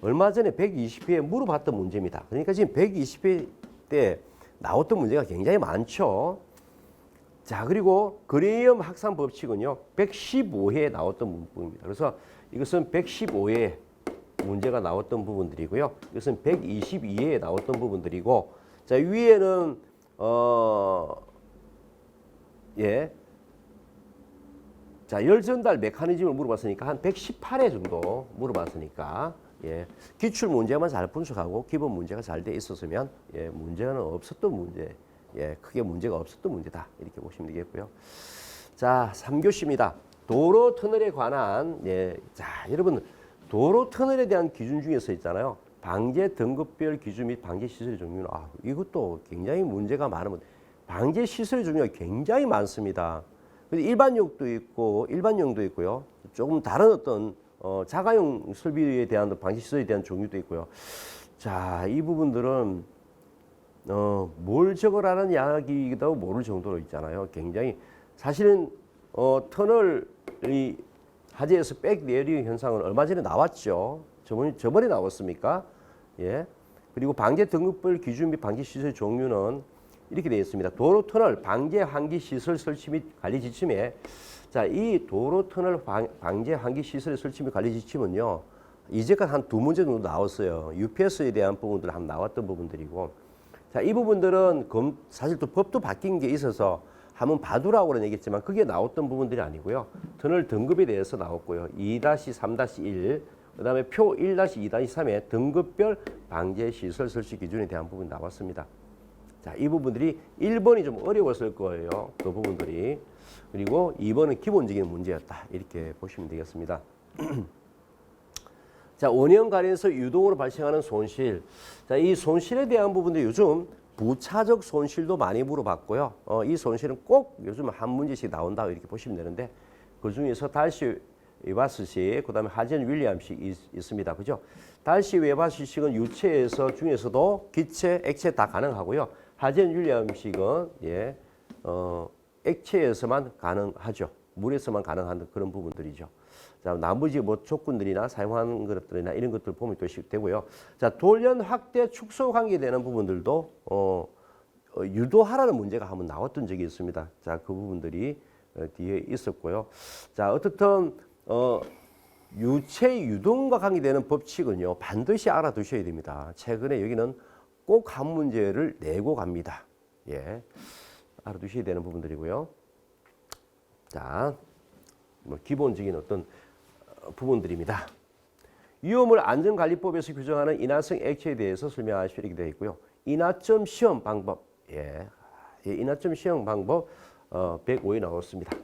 얼마 전에 120회에 물어봤던 문제입니다. 그러니까 지금 120회 때 나왔던 문제가 굉장히 많죠. 자, 그리고 그레이엄 확산 법칙은요, 115회에 나왔던 부분입니다. 그래서 이것은 115회 문제가 나왔던 부분들이고요. 이것은 122회에 나왔던 부분들이고, 자, 위에는 자, 열 전달 메커니즘을 물어봤으니까 한 118회 정도 물어봤으니까 기출 문제만 잘 분석하고 기본 문제가 잘 돼 있었으면 문제는 없었던 문제, 크게 문제가 없었던 문제다 이렇게 보시면 되겠고요. 자, 3교시입니다. 도로 터널에 관한 자, 여러분 도로 터널에 대한 기준 중에서 있잖아요. 방제 등급별 기준 및 방제 시설의 종류는 이것도 굉장히 문제가 많으면 방제 시설의 종류가 굉장히 많습니다. 일반용도 있고 일반용도 있고요. 조금 다른 어떤 자가용 설비에 대한 방지 시설에 대한 종류도 있고요. 자, 이 부분들은 뭘 적으라는 이야기도 모를 정도로 있잖아요. 굉장히 사실은 터널이 화재에서 백레이어링 현상은 얼마 전에 나왔죠. 저번에 나왔습니까? 그리고 방제 등급별 기준 및 방지 시설 종류는 이렇게 되어 있습니다. 도로 터널 방제 환기 시설 설치 및 관리 지침에, 자, 이 도로 터널 방제 환기 시설의 설치 및 관리 지침은요, 이제까지 한 2문제 정도 나왔어요. UPS에 대한 부분들 한번 나왔던 부분들이고, 자, 이 부분들은 사실 또 법도 바뀐 게 있어서 한번 봐두라고는 얘기했지만 그게 나왔던 부분들이 아니고요. 터널 등급에 대해서 나왔고요. 2-3-1, 그 다음에 표 1-2-3의 등급별 방제 시설 설치 기준에 대한 부분이 나왔습니다. 자, 이 부분들이 1번이 좀 어려웠을 거예요. 그 부분들이. 그리고 2번은 기본적인 문제였다. 이렇게 보시면 되겠습니다. 자, 원형 가련에서 유동으로 발생하는 손실. 자, 이 손실에 대한 부분도 요즘 부차적 손실도 많이 물어봤고요. 이 손실은 꼭 요즘 한 문제씩 나온다. 이렇게 보시면 되는데, 그 중에서 다시 웨바스식, 그다음에 하젠 윌리엄식 있습니다. 그죠? 달시 웨바스식은 유체에서 중에서도 기체, 액체 다 가능하고요. 하젠 윌리엄식은 액체에서만 가능하죠. 물에서만 가능한 그런 부분들이죠. 자, 나머지 뭐 조건들이나 사용하는 것들이나 이런 것들 보면 또 되고요. 자, 돌연 확대 축소 관계되는 부분들도 유도하라는 문제가 한번 나왔던 적이 있습니다. 자, 그 부분들이 뒤에 있었고요. 자, 어떻든 유체 유동과 관계되는 법칙은요, 반드시 알아두셔야 됩니다. 최근에 여기는 꼭 한 문제를 내고 갑니다. 예, 알아두셔야 되는 부분들이고요. 자, 뭐 기본적인 어떤 부분들입니다. 위험을 안전관리법에서 규정하는 인화성 액체에 대해서 설명하시게 되어 있고요. 인화점 시험 방법, 인화점 시험 방법 105에 나왔습니다.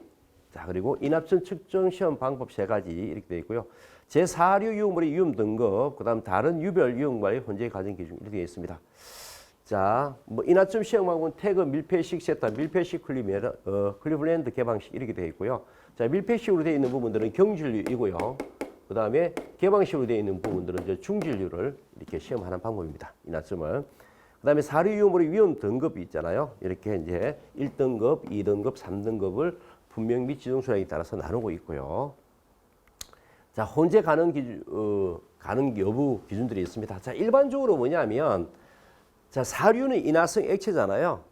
자, 그리고 인화점 측정 시험 방법 3가지 이렇게 되어 있고요. 제4류 유물의 위험 등급, 그다음 다른 유별 유형과의 혼재 과정 기준 이렇게 되어 있습니다. 자, 뭐 인화점 시험 방법은 태그 밀폐식 세타, 밀폐식 클리블랜드 개방식 이렇게 되어 있고요. 자, 밀폐식으로 되어 있는 부분들은 경질류이고요. 그 다음에 개방식으로 되어 있는 부분들은 이제 중질류를 이렇게 시험하는 방법입니다. 인화점을. 그 다음에 사류 유물의 위험 등급이 있잖아요. 이렇게 이제 1등급, 2등급, 3등급을 분명 및 지정 수량에 따라서 나누고 있고요. 자, 혼재 가능 가능 여부 기준들이 있습니다. 자, 일반적으로 뭐냐면, 자, 사류는 인화성 액체잖아요.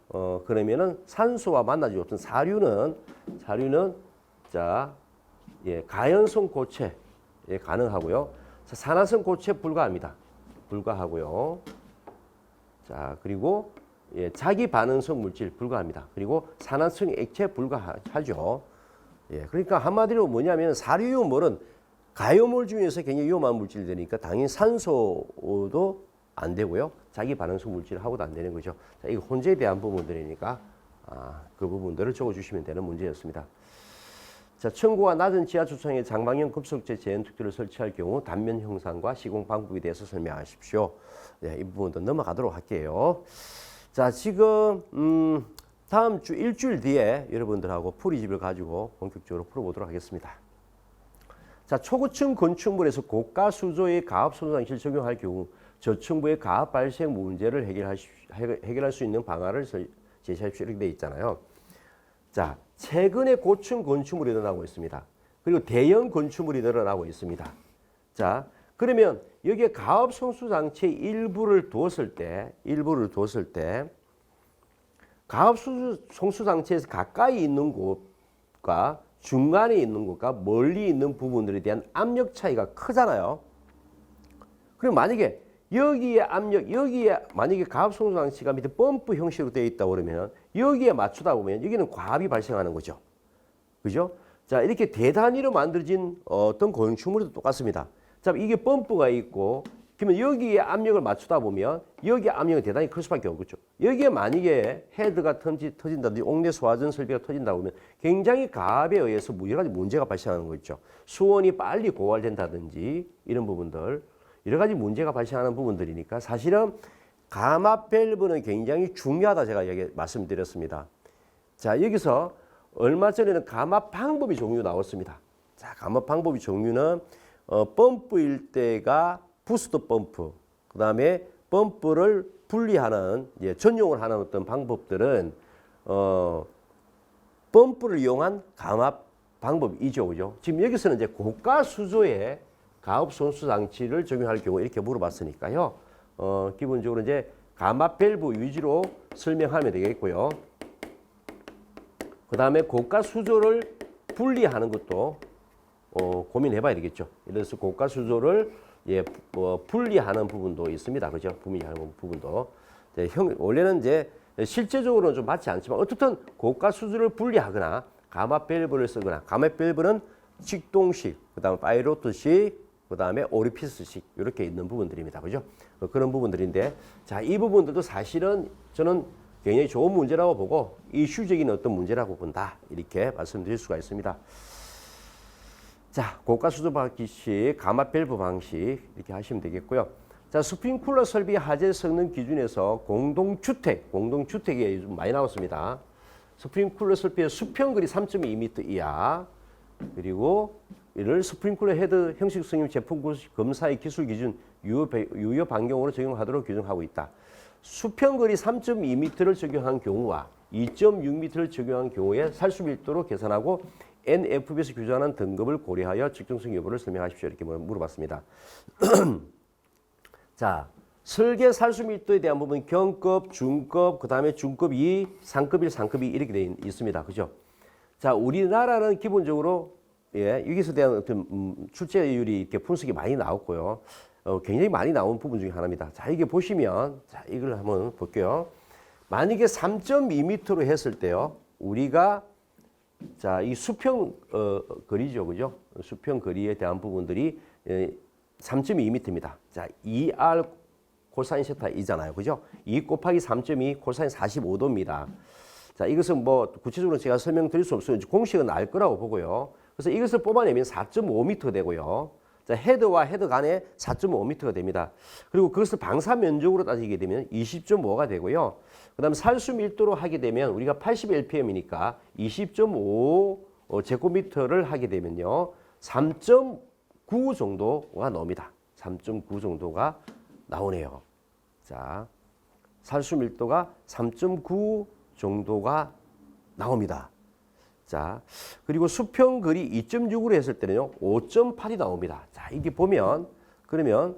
그러면은 산소와 만나지 없던 사류는 자, 가연성 고체 가능하고요. 자, 산화성 고체 불가하고요. 자, 그리고 자기 반응성 물질 불가합니다. 그리고 산화성 액체 불가하죠. 그러니까 한마디로 뭐냐면 사류유물은 가요물 중에서 굉장히 위험한 물질들이니까 당연히 산소도 안 되고요. 자기 반응성 물질을 하고도 안 되는 거죠. 자, 이거 혼재에 대한 부분들이니까 그 부분들을 적어주시면 되는 문제였습니다. 자, 층고가 낮은 지하 주차장에 장방형 급속제 제연특들을 설치할 경우 단면 형상과 시공 방법에 대해서 설명하십시오. 이 부분도 넘어가도록 할게요. 자, 지금 다음 주 일주일 뒤에 여러분들하고 풀이집을 가지고 본격적으로 풀어보도록 하겠습니다. 자, 초고층 건축물에서 고가 수조의 가압 손상시를 적용할 경우 저층부의 가압 발생 문제를 해결할 수 있는 방안을 제시하십시오. 이렇게 되어 있잖아요. 자, 최근에 고층 건축물이 늘어나고 있습니다. 그리고 대형 건축물이 늘어나고 있습니다. 자, 그러면 여기에 가압 송수 장치의 일부를 두었을 때 가압 송수 장치에서 가까이 있는 곳과 중간에 있는 곳과 멀리 있는 부분들에 대한 압력 차이가 크잖아요. 그럼 만약에 여기에 만약에 가압 송수 장치가 밑에 펌프 형식으로 되어 있다 그러면 여기에 맞추다 보면 여기는 과압이 발생하는 거죠. 그죠? 자, 이렇게 대단위로 만들어진 어떤 건축물도 똑같습니다. 자, 이게 펌프가 있고 그러면 여기에 압력을 맞추다 보면 여기 압력이 대단히 클 수밖에 없겠죠. 여기에 만약에 헤드가 터진다든지 옥내 소화전 설비가 터진다 보면 굉장히 가압에 의해서 여러 가지 문제가 발생하는 거 있죠. 수온이 빨리 고갈된다든지 이런 부분들 여러 가지 문제가 발생하는 부분들이니까 사실은 감압 밸브는 굉장히 중요하다 제가 말씀드렸습니다. 자, 여기서 얼마 전에는 감압 방법이 종류 나왔습니다. 자, 감압 방법이 종류는 펌프일 때가 부스트 펌프, 그 다음에 펌프를 분리하는 전용을 하는 어떤 방법들은 펌프를 이용한 감압 방법이죠, 그죠? 지금 여기서는 이제 고가 수조의 가압 손수 장치를 적용할 경우 이렇게 물어봤으니까요. 기본적으로 이제 감압 밸브 위주로 설명하면 되겠고요. 그 다음에 고가 수조를 분리하는 것도 고민해봐야 되겠죠. 예를 들어서 고가 수조를 분리하는 부분도 있습니다. 그죠? 분리하는 부분도. 원래는 이제 실제적으로는 좀 맞지 않지만 어떻든 고가 수조를 분리하거나 감압 밸브를 쓰거나 감압 밸브는 직동식, 그 다음에 파이로트식, 그 다음에 오리피스식 이렇게 있는 부분들입니다. 그죠? 그런 부분들인데 자, 이 부분들도 사실은 저는 굉장히 좋은 문제라고 보고 이슈적인 어떤 문제라고 본다. 이렇게 말씀드릴 수가 있습니다. 자, 고가 수조 방식, 감압 밸브 방식 이렇게 하시면 되겠고요. 자, 스프링클러 설비 하재 성능 기준에서 공동주택이 요즘 많이 나왔습니다. 스프링클러 설비의 수평거리 3.2m 이하, 그리고 이를 스프링클러 헤드 형식 승인 제품 검사의 기술 기준 유효 반경으로 적용하도록 규정하고 있다. 수평거리 3.2m를 적용한 경우와 2.6m를 적용한 경우에 살수 밀도로 계산하고 NFB에서 규정하는 등급을 고려하여 적정성 여부를 설명하십시오. 이렇게 물어봤습니다. 자, 설계 살수 밀도에 대한 부분 경급, 중급, 그 다음에 중급 2, 상급 1, 상급 2 이렇게 되어 있습니다. 그죠? 자, 우리나라는 기본적으로 여기서 대한 어떤 출제율이 이렇게 분석이 많이 나왔고요. 굉장히 많이 나온 부분 중에 하나입니다. 자, 이게 보시면, 자, 이걸 한번 볼게요. 만약에 3.2m로 했을 때요, 우리가, 자, 이 수평, 거리죠. 그죠? 수평 거리에 대한 부분들이 3.2m입니다. 자, 2R 코사인 세타 이잖아요. 그죠? 2 곱하기 3.2 코사인 45도입니다. 자, 이것은 뭐 구체적으로 제가 설명드릴 수 없어요. 공식은 알 거라고 보고요. 그래서 이것을 뽑아내면 4.5m 되고요. 자, 헤드와 헤드 간에 4.5m가 됩니다. 그리고 그것을 방사 면적으로 따지게 되면 20.5가 되고요. 그 다음에 살수 밀도로 하게 되면 우리가 80lpm이니까 20.5 제곱미터를 하게 되면요. 3.9 정도가 나옵니다. 3.9 정도가 나오네요. 자, 살수 밀도가 3.9 정도가 나옵니다. 자, 그리고 수평 거리 2.6으로 했을 때는요, 5.8이 나옵니다. 자, 이게 보면, 그러면,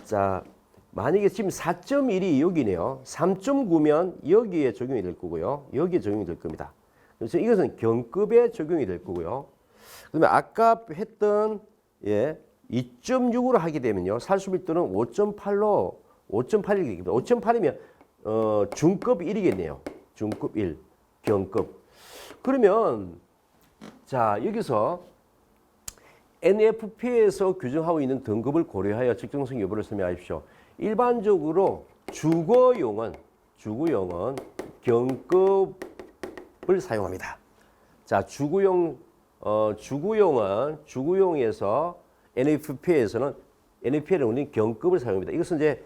자, 만약에 지금 4.1이 여기네요. 3.9면 여기에 적용이 될 거고요. 여기에 적용이 될 겁니다. 그래서 이것은 경급에 적용이 될 거고요. 그다음에 아까 했던, 2.6으로 하게 되면요, 살수 밀도는 5.8로, 5.8이겠습니다. 5.8이면, 중급 1이겠네요. 중급 1, 경급. 그러면 자, 여기서 NFP에서 규정하고 있는 등급을 고려하여 적정성 여부를 설명하십시오. 일반적으로 주거용은 경급을 사용합니다. 자, 주거용에서 NFP에서는 우리는 경급을 사용합니다. 이것은 이제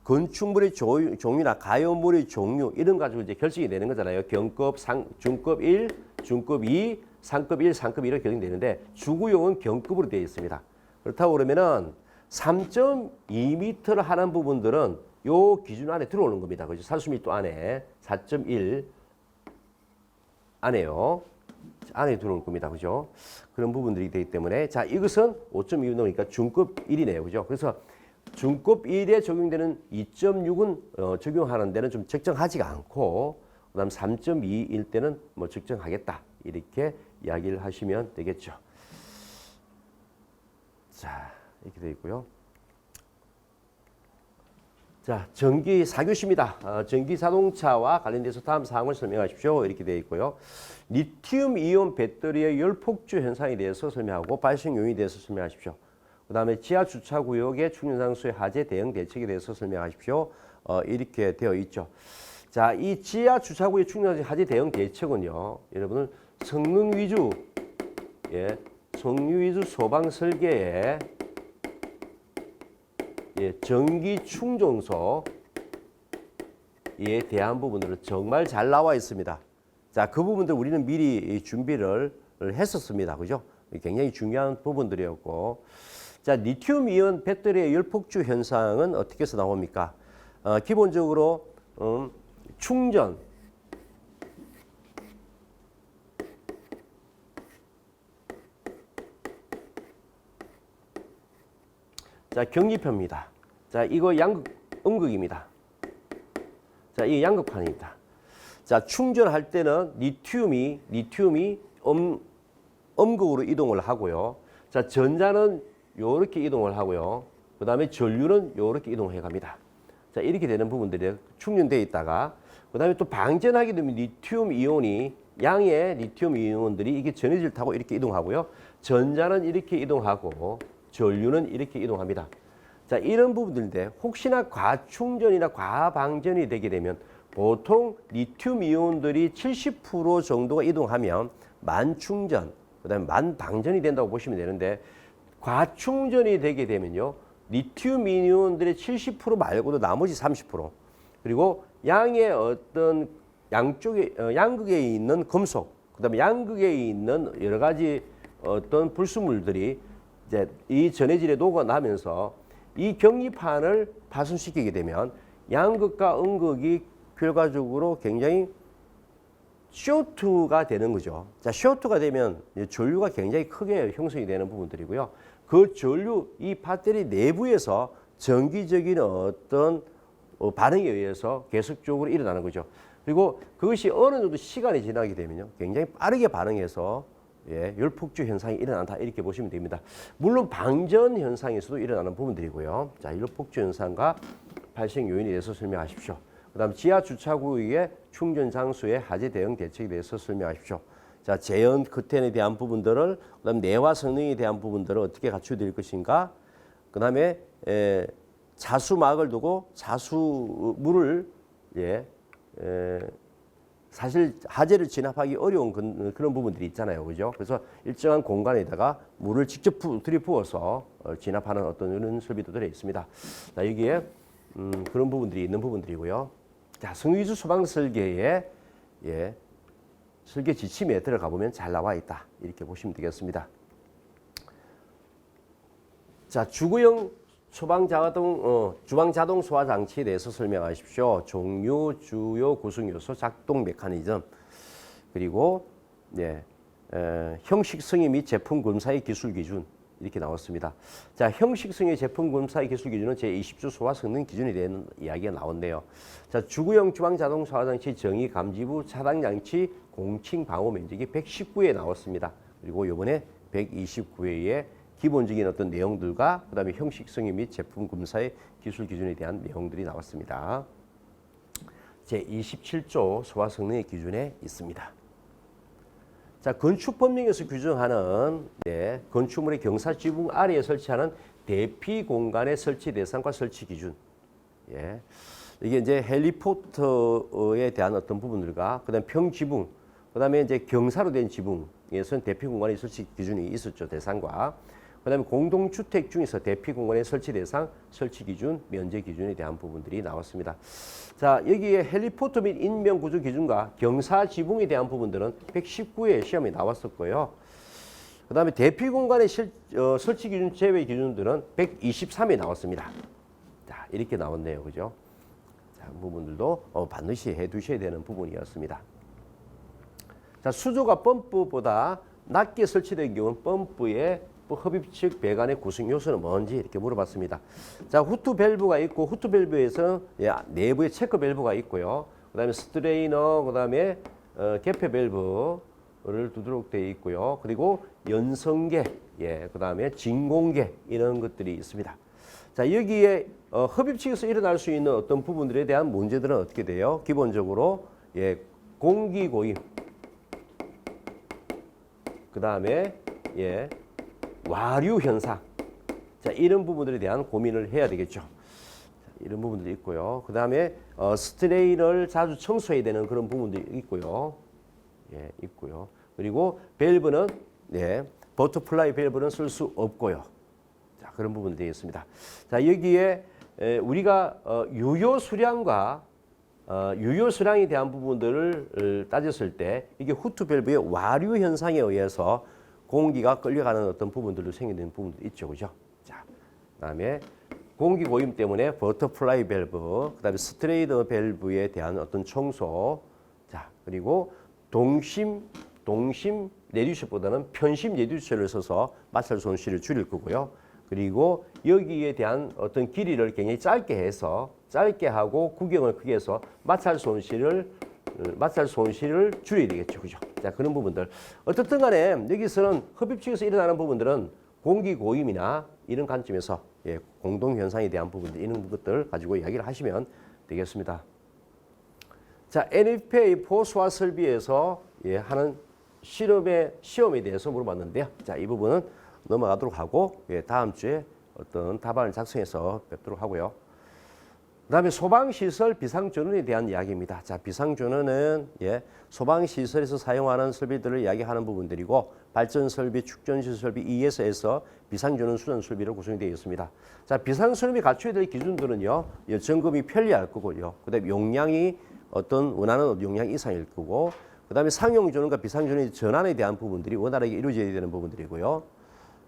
건축물의 종류나 가요물의 종류 이런 가지고 이제 결정이 되는 거잖아요. 경급, 중급 1, 중급 2, 상급 1, 상급 2로 결정되는데 주구용은 경급으로 되어 있습니다. 그렇다고 그러면은 3.2m를 하는 부분들은 요 기준 안에 들어오는 겁니다. 그죠? 살수밀도 안에 4.1 안에요. 안에 들어올 겁니다. 그죠? 그런 부분들이 되기 때문에 자, 이것은 5.2 넣으니까 중급 1이네요. 그죠? 그래서 중급 1에 적용되는 2.6은 적용하는 데는 좀 적정하지가 않고 그다음 3.2일 때는 뭐 적정하겠다. 이렇게 이야기를 하시면 되겠죠. 자, 이렇게 되어 있고요. 자, 전기 4교시입니다. 전기 자동차와 관련돼서 다음 사항을 설명하십시오. 이렇게 되어 있고요. 리튬 이온 배터리의 열 폭주 현상에 대해서 설명하고 발생 요인에 대해서 설명하십시오. 그 다음에 지하 주차 구역의 충전 장소의 화재 대응 대책에 대해서 설명하십시오. 이렇게 되어 있죠. 자, 이 지하 주차 구역 충전 화재 대응 대책은요, 여러분은 성능 위주 소방 설계에 전기 충전소에 대한 부분들은 정말 잘 나와 있습니다. 자, 그 부분들 우리는 미리 준비를 했었습니다. 그죠? 굉장히 중요한 부분들이었고. 자, 리튬 이온 배터리의 열폭주 현상은 어떻게 해서 나옵니까? 기본적으로 충전, 자, 경리표입니다. 자, 이거 음극입니다. 자, 이게 양극판입니다. 자, 충전할 때는 리튬이 음극으로 이동을 하고요. 자, 전자는 요렇게 이동을 하고요. 그 다음에 전류는 요렇게 이동해 갑니다. 자, 이렇게 되는 부분들이 충전되어 있다가, 그 다음에 또 방전하게 되면 리튬 이온이, 양의 리튬 이온들이 이게 전해질 타고 이렇게 이동하고요. 전자는 이렇게 이동하고, 전류는 이렇게 이동합니다. 자, 이런 부분들인데, 혹시나 과충전이나 과방전이 되게 되면, 보통 리튬 이온들이 70% 정도가 이동하면 만충전, 그 다음에 만방전이 된다고 보시면 되는데, 과충전이 되게 되면요, 리튬 이온들의 70% 말고도 나머지 30%, 그리고 양의 어떤 양쪽에 양극에 있는 금속 그다음에 양극에 있는 여러 가지 어떤 불순물들이 이제 이 전해질에 녹아나면서 이 경리판을 파손시키게 되면 양극과 음극이 결과적으로 굉장히 쇼트가 되는 거죠. 자, 쇼트가 되면 전류가 굉장히 크게 형성이 되는 부분들이고요. 그 전류, 이 배터리 내부에서 정기적인 어떤 반응에 의해서 계속적으로 일어나는 거죠. 그리고 그것이 어느 정도 시간이 지나게 되면요, 굉장히 빠르게 반응해서 열폭주 현상이 일어난다 이렇게 보시면 됩니다. 물론 방전 현상에서도 일어나는 부분들이고요. 자, 열폭주 현상과 발생 요인에 대해서 설명하십시오. 그다음 지하 주차구의 충전 장소의 화재 대응 대책에 대해서 설명하십시오. 자, 재현 커튼에 대한 부분들을, 그다음 내화 성능에 대한 부분들을 어떻게 갖춰야 것인가. 그다음에 자수막을 두고 자수물을 사실 화재를 진압하기 어려운 그런 부분들이 있잖아요, 그죠? 그래서 일정한 공간에다가 물을 직접 들이부어서 진압하는 어떤 이런 설비도 들어 있습니다. 자, 여기에 그런 부분들이 있는 부분들이고요. 자, 성위주 소방 설계의 설계 지침에 들어가 보면 잘 나와 있다 이렇게 보시면 되겠습니다. 자, 주구형 주방 자동 소화 장치에 대해서 설명하십시오. 종류, 주요 구성 요소, 작동 메커니즘, 그리고 형식성의 및 제품 검사의 기술 기준 이렇게 나왔습니다. 자, 형식성의 제품 검사의 기술 기준은 제20조 소화 성능 기준에 대한 이야기가 나온대요. 자, 주구형 주방 자동 소화 장치 정의 감지부 차단 장치 공칭 방호 면적이 119에 나왔습니다. 그리고 이번에 129회에 기본적인 어떤 내용들과 그다음에 형식성의 및 제품 검사의 기술 기준에 대한 내용들이 나왔습니다. 제27조 소화 성능의 기준에 있습니다. 자, 건축법령에서 규정하는 건축물의 경사 지붕 아래에 설치하는 대피 공간의 설치 대상과 설치 기준. 이게 이제 헬리포터에 대한 어떤 부분들과 그다음 평지붕, 그다음에 이제 경사로 된 지붕에서는 대피 공간의 설치 기준이 있었죠, 대상과. 그다음에 공동주택 중에서 대피 공간의 설치 대상, 설치 기준, 면제 기준에 대한 부분들이 나왔습니다. 자, 여기에 헬리포터 및 인명 구조 기준과 경사 지붕에 대한 부분들은 119회 시험에 나왔었고요. 그다음에 대피 공간의 설치 기준 제외 기준들은 123에 나왔습니다. 자, 이렇게 나왔네요, 그죠? 자, 부분들도 반드시 해두셔야 되는 부분이었습니다. 자, 수조가 펌프보다 낮게 설치된 경우는 펌프의 흡입식 배관의 구성 요소는 뭔지 이렇게 물어봤습니다. 자, 후트 밸브가 있고, 후트 밸브에서 내부에 체크 밸브가 있고요. 그다음에 스트레이너, 그다음에 개폐 밸브를 두도록 되어 있고요. 그리고 연성계, 그다음에 진공계 이런 것들이 있습니다. 자, 여기에 흡입식에서 일어날 수 있는 어떤 부분들에 대한 문제들은 어떻게 돼요? 기본적으로 공기 고임, 그다음에 와류 현상. 자, 이런 부분들에 대한 고민을 해야 되겠죠. 자, 이런 부분들이 있고요. 그 다음에 스트레인을 자주 청소해야 되는 그런 부분들이 있고요. 있고요. 그리고 밸브는 버터플라이 밸브는 쓸 수 없고요. 자, 그런 부분들이 있습니다. 자, 여기에 우리가 유효 수량과 유효 수량에 대한 부분들을 따졌을 때 이게 후트 밸브의 와류 현상에 의해서 공기가 끌려가는 어떤 부분들도 생기는 부분도 있죠, 그죠? 자, 그다음에 공기 고임 때문에 버터플라이 밸브, 그다음에 스트레이더 밸브에 대한 어떤 청소, 자, 그리고 동심 레듀셔보다는 편심 레듀셔를 써서 마찰 손실을 줄일 거고요. 그리고 여기에 대한 어떤 길이를 굉장히 짧게 하고 구경을 크게 해서 마찰 손실을 줄여야 되겠죠, 그죠? 자, 그런 부분들. 어떻든 간에 여기서는 흡입식에서 일어나는 부분들은 공기 고임이나 이런 관점에서 공동 현상에 대한 부분들, 이런 것들 가지고 이야기를 하시면 되겠습니다. 자, NFPA 포수화 설비에서 하는 시험에 대해서 물어봤는데요. 자, 이 부분은 넘어가도록 하고 다음 주에 어떤 답안을 작성해서 뵙도록 하고요. 그다음에 소방시설 비상전원에 대한 이야기입니다. 자, 비상전원은 소방시설에서 사용하는 설비들을 이야기하는 부분들이고, 발전설비, 축전시설 설비, ES에서 비상전원 수전 설비로 구성이 되어 있습니다. 자, 비상설비 갖춰야 될 기준들은요, 점검이 편리할 거고요. 그다음에 용량이 어떤 원하는 용량 이상일 거고, 그다음에 상용 전원과 비상용 전원의 전환에 대한 부분들이 원활하게 이루어져야 되는 부분들이고요.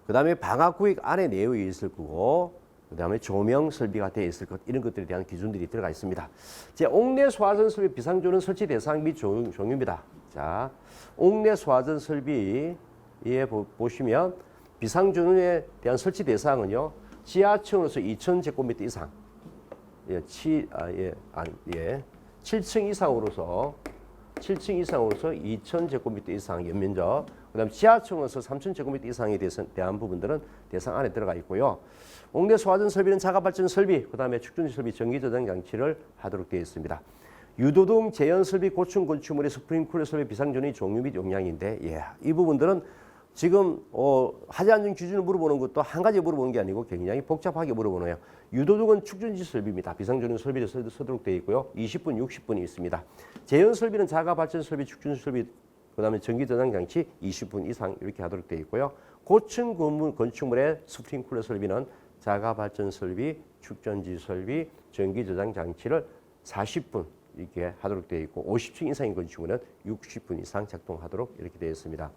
그다음에 방화구역 안에 내에 있을 거고, 그다음에 조명 설비가 되어 있을 것, 이런 것들에 대한 기준들이 들어가 있습니다. 제 옥내 소화전 설비 비상전원 설치 대상 및 종류입니다. 자, 옥내 소화전 설비에 보시면 비상전원에 대한 설치 대상은요, 지하층으로서 2,000제곱미터 이상, 7층 이상으로서 2,000제곱미터 이상 연면적, 그다음 지하층으로서 3,000제곱미터 이상에 대한 부분들은 대상 안에 들어가 있고요. 옥내 소화전 설비는 자가발전 설비, 그다음에 축전지 설비, 전기 저장 장치를 하도록 되어 있습니다. 유도등 제연 설비, 고층 건축물의 스프링클러 설비 비상전원의 종류 및 용량인데, 이 부분들은 지금 하지 않는 기준을 물어보는 것도 한 가지 물어보는 게 아니고 굉장히 복잡하게 물어보네요. 유도등은 축전지 설비입니다. 비상전원 설비를 쓰도록 되어 있고요. 20분, 60분이 있습니다. 제연 설비는 자가발전 설비, 축전지 설비, 그다음에 전기 저장 장치 20분 이상 이렇게 하도록 되어 있고요. 고층 건축물의 스프링클러 설비는 자가발전 설비, 축전지 설비, 전기 저장 장치를 40분 이렇게 하도록 되어 있고, 50층 이상인 건축물은 60분 이상 작동하도록 이렇게 되어 있습니다.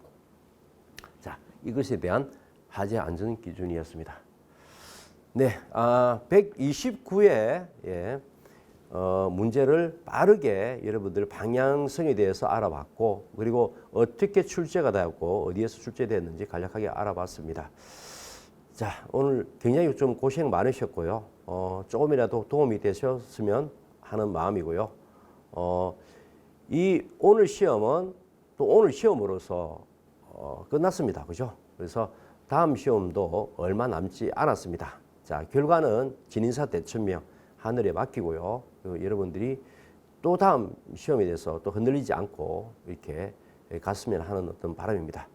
자, 이것에 대한 화재 안전 기준이었습니다. 네, 129회 문제를 빠르게 여러분들 방향성에 대해서 알아봤고, 그리고 어떻게 출제가 되었고 어디에서 출제됐는지 간략하게 알아봤습니다. 자, 오늘 굉장히 좀 고생 많으셨고요. 조금이라도 도움이 되셨으면 하는 마음이고요. 이 오늘 시험은 또 오늘 시험으로서 끝났습니다. 그죠? 그래서 다음 시험도 얼마 남지 않았습니다. 자, 결과는 진인사 대천명 하늘에 맡기고요. 여러분들이 또 다음 시험에 대해서 또 흔들리지 않고 이렇게 갔으면 하는 어떤 바람입니다.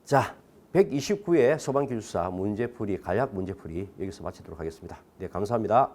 자, 129회 소방기술사 문제풀이, 간략 문제풀이 여기서 마치도록 하겠습니다. 네, 감사합니다.